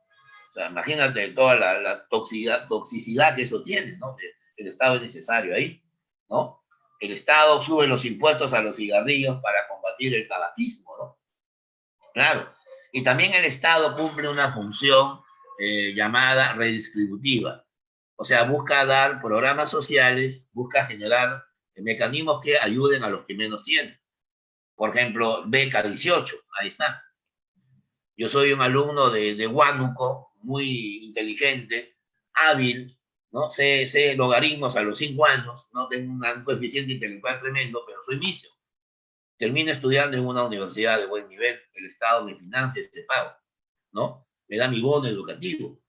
O sea, imagínate toda la toxicidad que eso tiene, ¿no? El Estado es necesario ahí, ¿no? El Estado sube los impuestos a los cigarrillos para combatir el tabaquismo, ¿no? Claro. Y también el Estado cumple una función llamada redistributiva. O sea, busca dar programas sociales, busca generar mecanismos que ayuden a los que menos tienen. Por ejemplo, beca 18, ahí está. Yo soy un alumno de Huánuco, muy inteligente, hábil, ¿no? Sé logaritmos a los 5 años, ¿no? Tengo un coeficiente intelectual tremendo, pero soy vicio. Termino estudiando en una universidad de buen nivel, el Estado me financia este pago, ¿no? Me da mi bono educativo.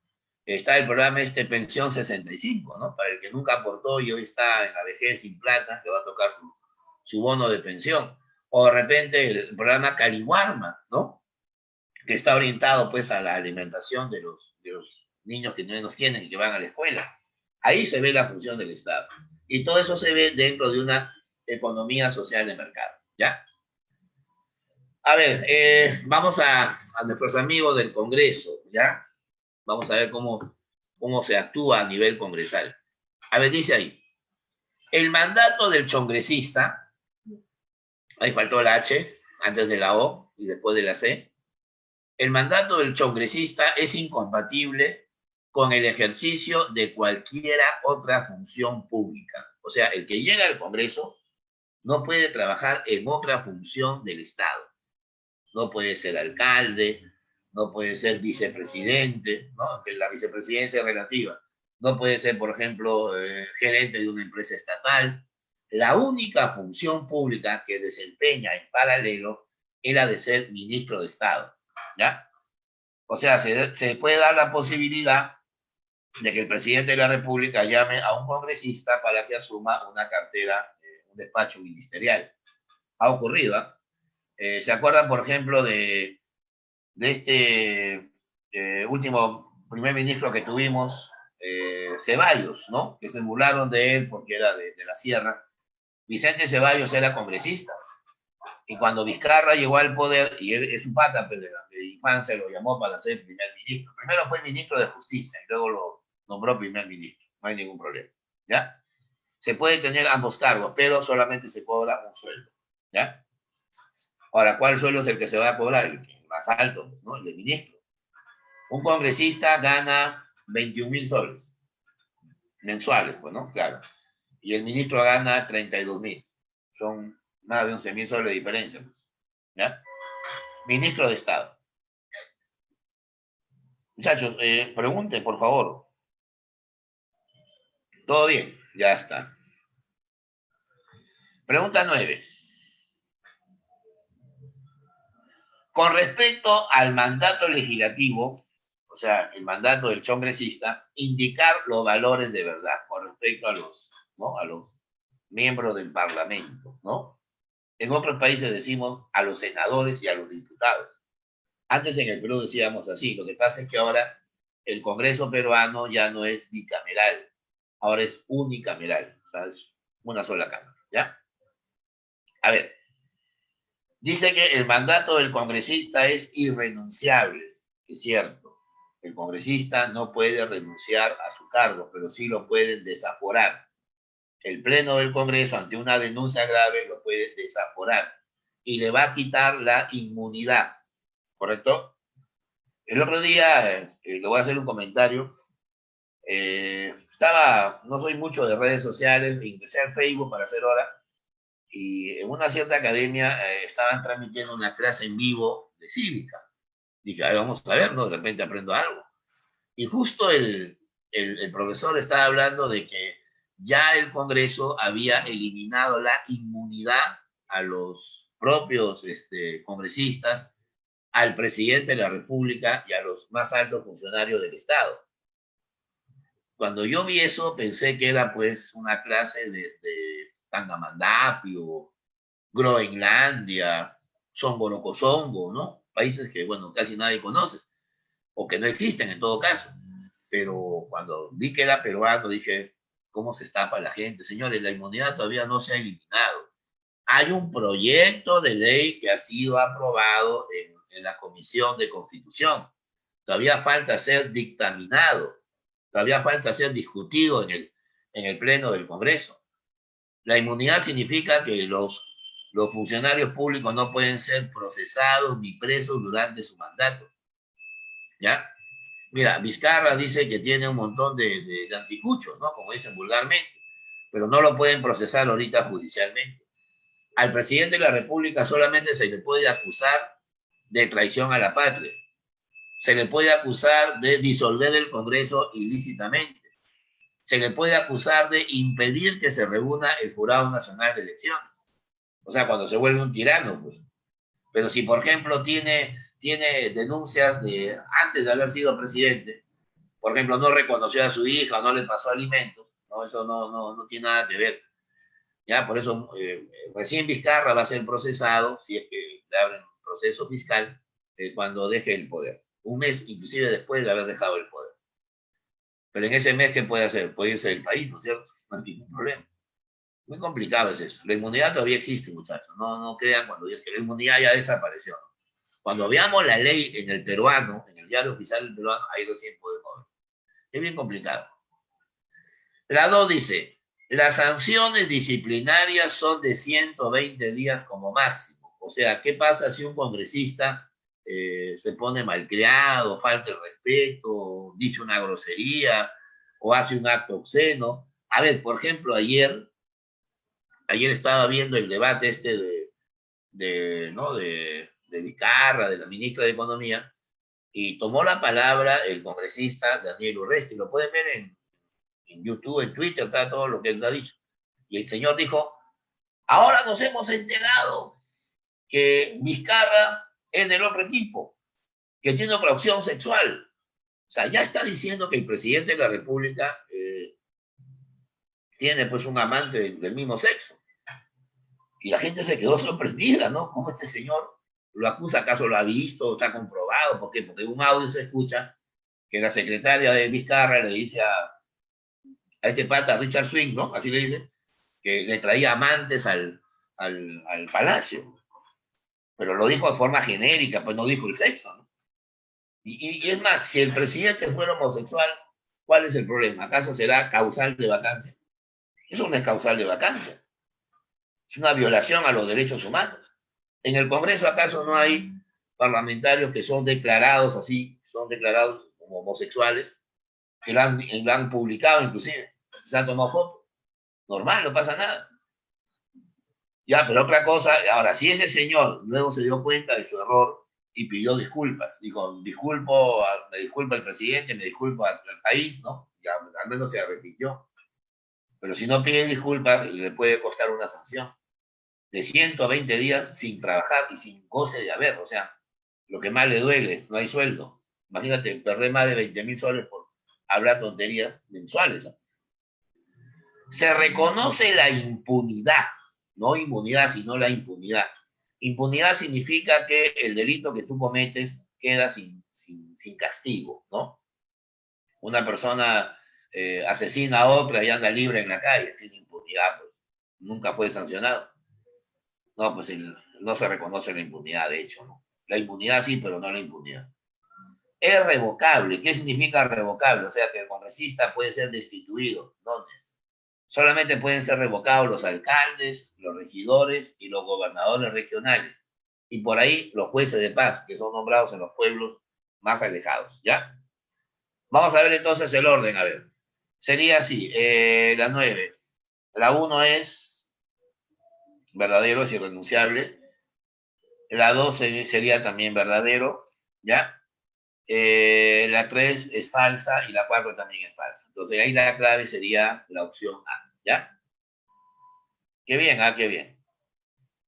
Está el programa Pensión 65, ¿no? Para el que nunca aportó y hoy está en la vejez sin plata, le va a tocar su bono de pensión. O de repente el programa Cariwarma, ¿no? Que está orientado pues a la alimentación de los niños que no tienen y que van a la escuela. Ahí se ve la función del Estado. Y todo eso se ve dentro de una economía social de mercado, ¿ya? A ver, vamos a nuestros amigos del Congreso, ¿ya? Vamos a ver cómo se actúa a nivel congresal. A ver, dice ahí, el mandato del congresista, ahí faltó la H, antes de la O y después de la C, el mandato del congresista es incompatible con el ejercicio de cualquiera otra función pública. O sea, el que llega al Congreso no puede trabajar en otra función del Estado. No puede ser alcalde, no puede ser vicepresidente, ¿no? Que la vicepresidencia es relativa. No puede ser, por ejemplo, gerente de una empresa estatal. La única función pública que desempeña en paralelo es la de ser ministro de Estado, ¿ya? O sea, se puede dar la posibilidad de que el presidente de la República llame a un congresista para que asuma una cartera, un despacho ministerial. Ha ocurrido, ¿eh? ¿Se acuerdan, por ejemplo, de este último primer ministro que tuvimos, Ceballos, ¿no? Que se burlaron de él porque era de la sierra. Vicente Ceballos era congresista. Y cuando Vizcarra llegó al poder, y él es un pata pues, de infancia, lo llamó para ser primer ministro. Primero fue ministro de Justicia y luego lo nombró primer ministro. No hay ningún problema. ¿Ya? Se puede tener ambos cargos, pero solamente se cobra un sueldo. ¿Ya? Ahora, ¿cuál sueldo es el que se va a cobrar? El más alto, ¿no? El de ministro. Un congresista gana 21.000 soles mensuales, pues, ¿no? Claro. Y el ministro gana 32.000. Son más de 11.000 soles de diferencia, pues. ¿Ya? Ministro de Estado. Muchachos, pregunten, por favor. ¿Todo bien? Ya está. Pregunta 9. Con respecto al mandato legislativo, o sea, el mandato del congresista, indicar los valores de verdad con respecto a los, ¿no? A los miembros del Parlamento, ¿no? En otros países decimos a los senadores y a los diputados. Antes en el Perú decíamos así, lo que pasa es que ahora el Congreso peruano ya no es bicameral, ahora es unicameral, o sea, es una sola cámara, ¿ya? A ver, dice que el mandato del congresista es irrenunciable, es cierto. El congresista no puede renunciar a su cargo, pero sí lo pueden desaforar. El Pleno del Congreso, ante una denuncia grave, lo puede desaforar y le va a quitar la inmunidad, ¿correcto? El otro día, le voy a hacer un comentario, no soy mucho de redes sociales, ingresé al Facebook para hacer hora, y en una cierta academia estaban transmitiendo una clase en vivo de cívica. Dije, a ver, vamos a ver, ¿no? De repente aprendo algo. Y justo el profesor estaba hablando de que ya el Congreso había eliminado la inmunidad a los propios congresistas, al presidente de la República y a los más altos funcionarios del Estado. Cuando yo vi eso, pensé que era pues una clase desde Tangamandapio, Groenlandia, Songo, ¿no? Países que, bueno, casi nadie conoce, o que no existen en todo caso. Pero cuando vi que era peruano, dije, ¿cómo se estafa la gente? Señores, la inmunidad todavía no se ha eliminado. Hay un proyecto de ley que ha sido aprobado en la Comisión de Constitución. Todavía falta ser dictaminado, todavía falta ser discutido en el Pleno del Congreso. La inmunidad significa que los funcionarios públicos no pueden ser procesados ni presos durante su mandato. ¿Ya? Mira, Vizcarra dice que tiene un montón de anticuchos, ¿no? Como dicen vulgarmente, pero no lo pueden procesar ahorita judicialmente. Al presidente de la República solamente se le puede acusar de traición a la patria. Se le puede acusar de disolver el Congreso ilícitamente. Se le puede acusar de impedir que se reúna el Jurado Nacional de Elecciones. O sea, cuando se vuelve un tirano, pues. Pero si, por ejemplo, tiene denuncias de antes de haber sido presidente, por ejemplo, no reconoció a su hija o no le pasó alimentos, ¿no? Eso no tiene nada que ver. Ya, por eso recién Vizcarra va a ser procesado, si es que le abren proceso fiscal, cuando deje el poder. Un mes inclusive después de haber dejado el poder. Pero en ese mes, ¿qué puede hacer? Puede irse del país, ¿no es cierto? No hay ningún problema. Muy complicado es eso. La inmunidad todavía existe, muchachos. No crean cuando digan que la inmunidad ya desapareció. Cuando veamos la ley en el peruano, en el diario oficial del peruano, ahí recién podemos ver. Es bien complicado. La 2 dice, las sanciones disciplinarias son de 120 días como máximo. O sea, ¿qué pasa si un congresista se pone malcriado, falta el respeto, dice una grosería o hace un acto obsceno? A ver, por ejemplo, ayer estaba viendo el debate este ¿no? de Vizcarra, de la ministra de Economía, y tomó la palabra el congresista Daniel Urresti. Lo pueden ver en YouTube, en Twitter, está todo lo que él ha dicho. Y el señor dijo, ahora nos hemos enterado que Vizcarra es del otro equipo, que tiene otra opción sexual. O sea, ya está diciendo que el presidente de la República tiene pues un amante del mismo sexo. Y la gente se quedó sorprendida, ¿no? ¿Cómo este señor lo acusa? ¿Acaso lo ha visto? ¿Está comprobado? ¿Por qué? Porque en un audio se escucha que la secretaria de Vizcarra le dice a este pata, Richard Swing, ¿no? Así le dice, que le traía amantes al palacio. Pero lo dijo de forma genérica, pues no dijo el sexo, ¿no? Y es más, si el presidente fuera homosexual, ¿cuál es el problema? ¿Acaso será causal de vacancia? Eso no es causal de vacancia. Es una violación a los derechos humanos. En el Congreso, ¿acaso no hay parlamentarios que son declarados así, son declarados como homosexuales, que lo han publicado inclusive, se han tomado fotos? Normal, no pasa nada. Ya, pero otra cosa, ahora, si ese señor luego se dio cuenta de su error y pidió disculpas, dijo, me disculpa el presidente, me disculpo al país, ¿no? Ya, al menos se arrepintió. Pero si no pide disculpas, le puede costar una sanción de 120 días sin trabajar y sin goce de haber. O sea, lo que más le duele, no hay sueldo. Imagínate, perder más de 20.000 soles por hablar tonterías mensuales, ¿no? Se reconoce la impunidad, no inmunidad, sino la impunidad. Impunidad significa que el delito que tú cometes queda sin castigo, ¿no? Una persona asesina a otra y anda libre en la calle, tiene impunidad, pues nunca fue sancionado. No, pues no se reconoce la impunidad, de hecho, ¿no? La impunidad sí, pero no la impunidad. Es revocable. ¿Qué significa revocable? O sea, que el congresista puede ser destituido. ¿Dónde es? Solamente pueden ser revocados los alcaldes, los regidores y los gobernadores regionales. Y por ahí los jueces de paz, que son nombrados en los pueblos más alejados, ¿ya? Vamos a ver entonces el orden, a ver. Sería así, la 9. La 1 es verdadero, es irrenunciable. La 2 sería también verdadero, ¿ya? La 3 es falsa y la 4 también es falsa. Entonces ahí la clave sería la opción A, ¿ya? Qué bien, qué bien.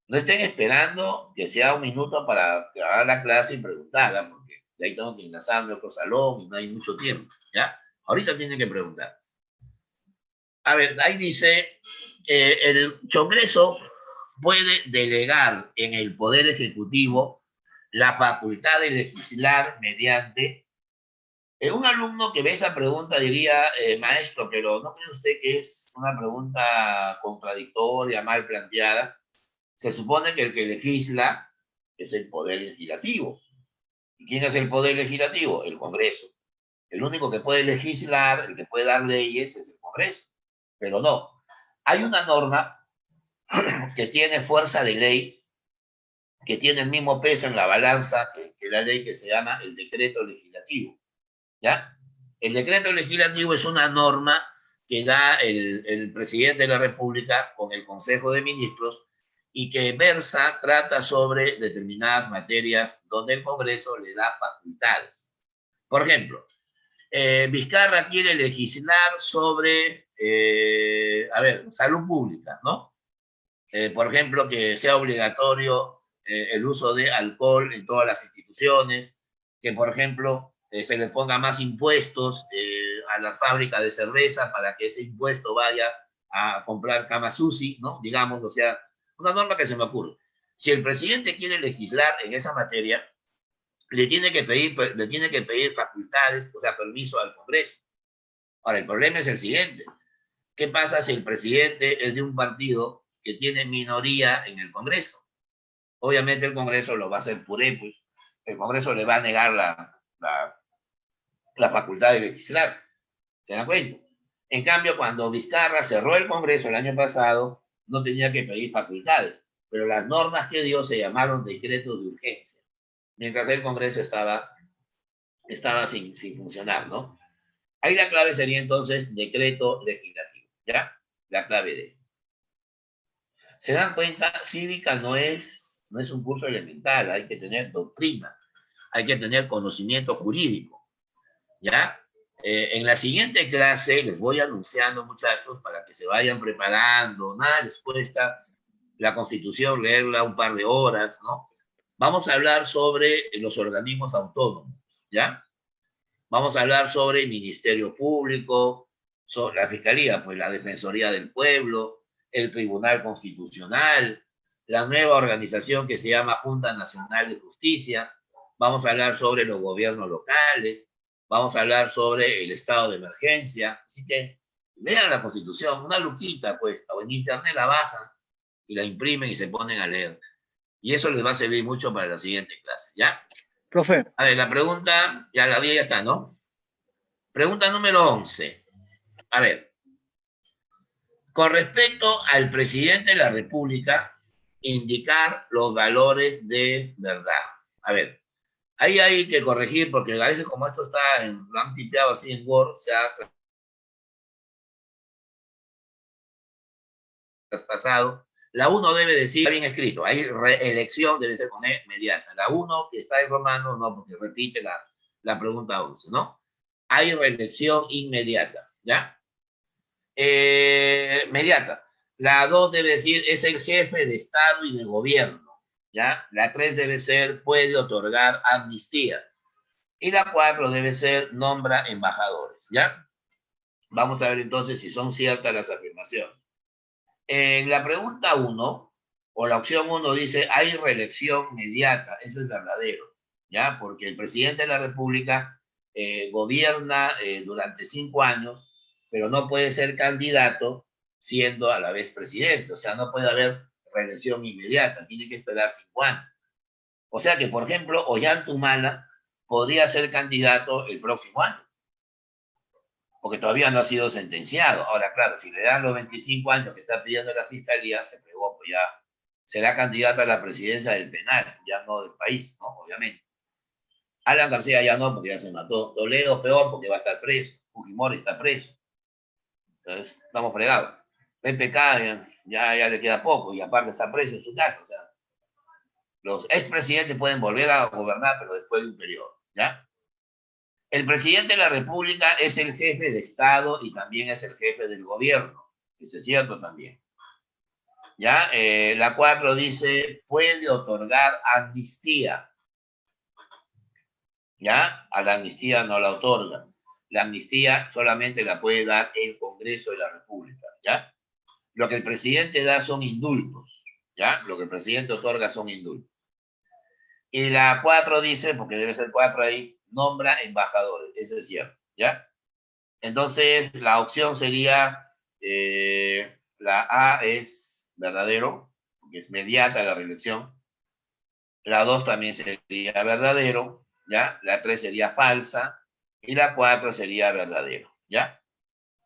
No estén esperando que sea un minuto para grabar la clase y preguntarla, porque de ahí tengo que enlazarme a otro salón y no hay mucho tiempo, ¿ya? Ahorita tienen que preguntar. A ver, ahí dice, el Congreso puede delegar en el Poder Ejecutivo la facultad de legislar mediante... un alumno que ve esa pregunta diría, maestro, pero ¿no cree usted que es una pregunta contradictoria, mal planteada? Se supone que el que legisla es el Poder Legislativo. ¿Y quién es el Poder Legislativo? El Congreso. El único que puede legislar, el que puede dar leyes, es el Congreso. Pero no. Hay una norma que tiene fuerza de ley, que tiene el mismo peso en la balanza que la ley, que se llama el decreto legislativo, ¿ya? El decreto legislativo es una norma que da el presidente de la República con el Consejo de Ministros y que trata sobre determinadas materias donde el Congreso le da facultades. Por ejemplo, Vizcarra quiere legislar sobre, salud pública, ¿no? Por ejemplo, que sea obligatorio el uso de alcohol en todas las instituciones, que, por ejemplo, se le ponga más impuestos a las fábricas de cerveza para que ese impuesto vaya a comprar Kama Sushi, ¿no? Digamos, o sea, una norma que se me ocurre. Si el presidente quiere legislar en esa materia, le tiene que pedir facultades, o sea, permiso al Congreso. Ahora, el problema es el siguiente. ¿Qué pasa si el presidente es de un partido que tiene minoría en el Congreso? Obviamente el Congreso lo va a hacer puré, pues. El Congreso le va a negar la facultad de legislar. ¿Se dan cuenta? En cambio, cuando Vizcarra cerró el Congreso el año pasado, no tenía que pedir facultades, pero las normas que dio se llamaron decretos de urgencia, mientras el Congreso estaba sin funcionar, ¿no? Ahí la clave sería entonces decreto legislativo, ¿ya? La clave de. ¿Se dan cuenta? Cívica no es un curso elemental, hay que tener doctrina, hay que tener conocimiento jurídico, ¿ya? En la siguiente clase les voy anunciando, muchachos, para que se vayan preparando, nada les cuesta la Constitución leerla un par de horas, ¿no? Vamos a hablar sobre los organismos autónomos, ¿ya? Vamos a hablar sobre el Ministerio Público, sobre la Fiscalía, pues la Defensoría del Pueblo, el Tribunal Constitucional, la nueva organización que se llama Junta Nacional de Justicia. Vamos a hablar sobre los gobiernos locales, vamos a hablar sobre el estado de emergencia. Así que vean la Constitución, una luquita puesta, o en internet la bajan y la imprimen y se ponen a leer. Y eso les va a servir mucho para la siguiente clase, ¿ya? Profe, A ver, la pregunta, ya la vi, ya está, ¿no? Pregunta número 11. A ver, con respecto al presidente de la República, indicar los valores de verdad. A ver, ahí hay que corregir, porque a veces como esto lo han tipeado así en Word, se ha traspasado. La 1 debe decir, está bien escrito, ahí reelección debe ser con E mediata. La 1 que está en romano, no, porque repite la pregunta 11, ¿no? Hay reelección inmediata, ¿ya? Mediata. La 2 debe decir, es el jefe de Estado y de gobierno, ¿ya? La 3 debe ser, puede otorgar amnistía. Y la 4 debe ser, nombra embajadores, ¿ya? Vamos a ver entonces si son ciertas las afirmaciones. En la pregunta 1, o la opción 1 dice, hay reelección inmediata. Eso es verdadero, ¿ya? Porque el presidente de la República gobierna durante 5 años, pero no puede ser candidato siendo a la vez presidente. O sea, no puede haber reelección inmediata, tiene que esperar 5 años. O sea que, por ejemplo, Ollanta podría ser candidato el próximo año, porque todavía no ha sido sentenciado. Ahora, claro, si le dan los 25 años que está pidiendo la Fiscalía, se pegó, pues ya será candidato a la presidencia del penal, ya no del país, ¿no? Obviamente. Alan García ya no, porque ya se mató. Toledo peor, porque va a estar preso. Fujimori está preso. Entonces, estamos fregados. PPK ya le queda poco, y aparte está preso en su casa. O sea, los expresidentes pueden volver a gobernar, pero después de un periodo, ¿ya? El presidente de la República es el jefe de Estado y también es el jefe del gobierno. Eso es cierto también. ¿Ya? La 4 dice, puede otorgar amnistía. ¿Ya? A la amnistía no la otorga. La amnistía solamente la puede dar el Congreso de la República. ¿Ya? Lo que el presidente da son indultos. ¿Ya? Lo que el presidente otorga son indultos. Y la 4 dice, porque debe ser 4 ahí, nombra embajadores. Eso es cierto, ¿ya? Entonces, la opción sería, la A es verdadero, porque es mediata la reelección. La 2 también sería verdadero, ¿ya? La 3 sería falsa. Y la 4 sería verdadero, ¿ya?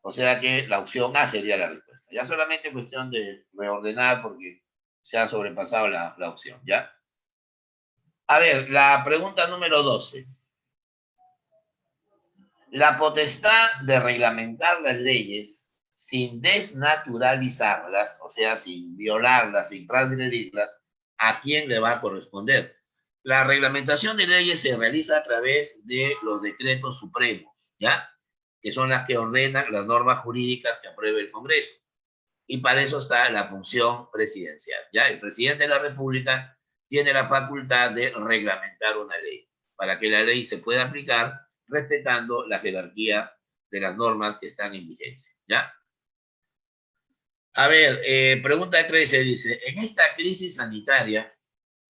O sea que la opción A sería la respuesta. Ya solamente cuestión de reordenar porque se ha sobrepasado la opción, ¿ya? A ver, la pregunta número 12. La potestad de reglamentar las leyes sin desnaturalizarlas, o sea, sin violarlas, sin transgredirlas, ¿a quién le va a corresponder? La reglamentación de leyes se realiza a través de los decretos supremos, ¿ya? Que son las que ordenan las normas jurídicas que apruebe el Congreso. Y para eso está la función presidencial, ¿ya? El presidente de la República tiene la facultad de reglamentar una ley. Para que la ley se pueda aplicar, respetando la jerarquía de las normas que están en vigencia, ¿ya? A ver, pregunta 13 dice, en esta crisis sanitaria,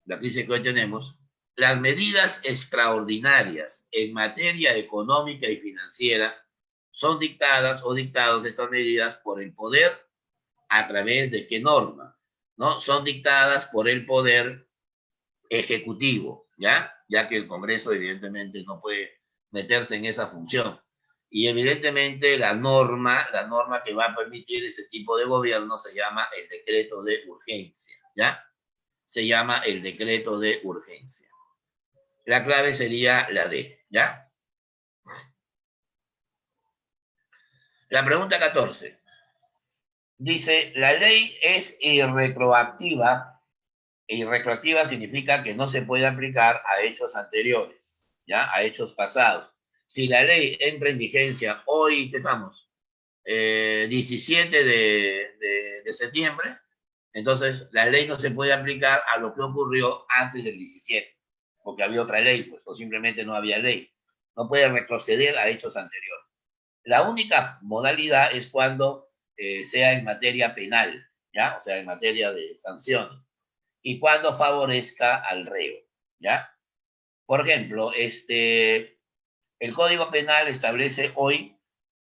la crisis que hoy tenemos, las medidas extraordinarias en materia económica y financiera son dictadas o dictados estas medidas por el poder a través de qué norma, ¿no? Son dictadas por el poder ejecutivo, ¿ya? Ya que el Congreso evidentemente no puede meterse en esa función. Y evidentemente la norma que va a permitir ese tipo de gobierno se llama el decreto de urgencia, ¿ya? Se llama el decreto de urgencia. La clave sería la D, ¿ya? La pregunta 14. Dice, la ley es irretroactiva. Irretroactiva significa que no se puede aplicar a hechos anteriores, ¿ya? A hechos pasados. Si la ley entra en vigencia hoy, ¿qué estamos? 17 de septiembre, entonces la ley no se puede aplicar a lo que ocurrió antes del 17, porque había otra ley, pues, o simplemente no había ley. No puede retroceder a hechos anteriores. La única modalidad es cuando sea en materia penal, ¿ya? O sea, en materia de sanciones. Y cuando favorezca al reo, ¿ya? Por ejemplo, el Código Penal establece hoy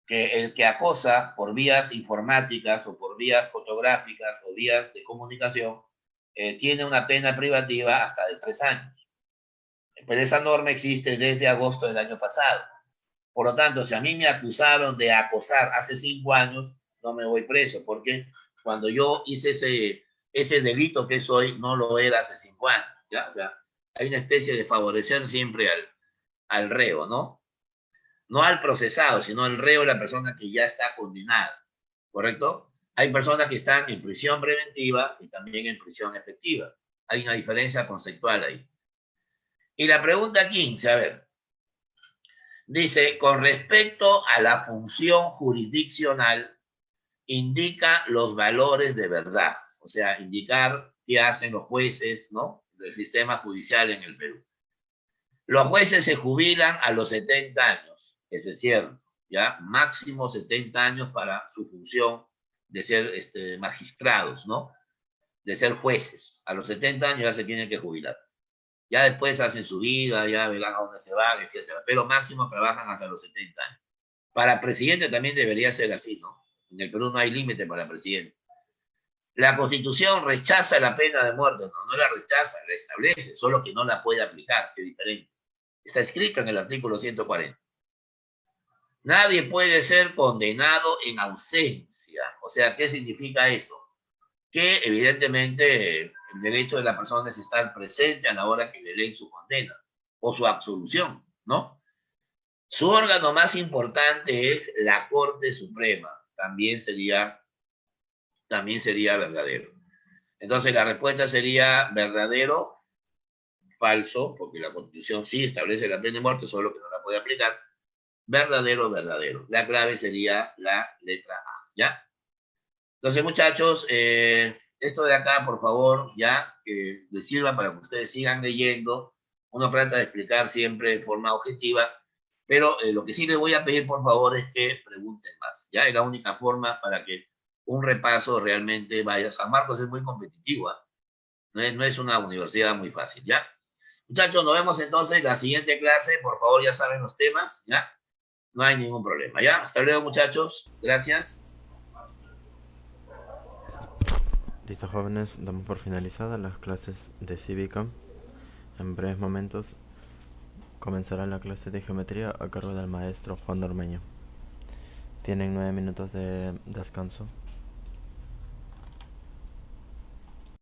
que el que acosa por vías informáticas o por vías fotográficas o vías de comunicación tiene una pena privativa hasta de 3 años. Pero esa norma existe desde agosto del año pasado. Por lo tanto, si a mí me acusaron de acosar hace 5 años, no me voy preso, porque cuando yo hice ese delito que soy, no lo era hace 5 años, ¿ya? O sea, hay una especie de favorecer siempre al reo, ¿no? No al procesado, sino al reo, la persona que ya está condenada, ¿correcto? Hay personas que están en prisión preventiva y también en prisión efectiva. Hay una diferencia conceptual ahí. Y la pregunta 15, a ver, dice, con respecto a la función jurisdiccional, indica los valores de verdad, o sea, indicar qué hacen los jueces, ¿no? Del sistema judicial en el Perú. Los jueces se jubilan a los 70 años, eso es cierto, ¿ya? Máximo 70 años para su función de ser magistrados, ¿no? De ser jueces. A los 70 años ya se tienen que jubilar. Ya después hacen su vida, ya verán a dónde se van, etcétera. Pero máximo trabajan hasta los 70 años. Para presidente también debería ser así, ¿no? En el Perú no hay límite para presidente. La Constitución rechaza la pena de muerte. No la rechaza, la establece, solo que no la puede aplicar, que es diferente. Está escrito en el artículo 140. Nadie puede ser condenado en ausencia. O sea, ¿qué significa eso? Que evidentemente el derecho de la persona es estar presente a la hora que le leen su condena o su absolución, ¿no? Su órgano más importante es la Corte Suprema. También sería verdadero. Entonces la respuesta sería verdadero, falso, porque la Constitución sí establece la pena de muerte, solo que no la puede aplicar. Verdadero, verdadero. La clave sería la letra A, ¿ya? Entonces, muchachos, esto de acá, por favor, ya, que les sirva para que ustedes sigan leyendo. Uno trata de explicar siempre de forma objetiva, pero lo que sí les voy a pedir, por favor, es que pregunten más, ¿ya? Es la única forma para que un repaso realmente vaya. San Marcos es muy competitiva, no es una universidad muy fácil, ¿ya? Muchachos, nos vemos entonces en la siguiente clase. Por favor, ya saben los temas, ¿ya? No hay ningún problema, ¿ya? Hasta luego, muchachos. Gracias. Listo, jóvenes, damos por finalizadas las clases de Cívica. En breves momentos comenzará la clase de geometría a cargo del maestro Juan Dormeño. Tienen 9 minutos de descanso.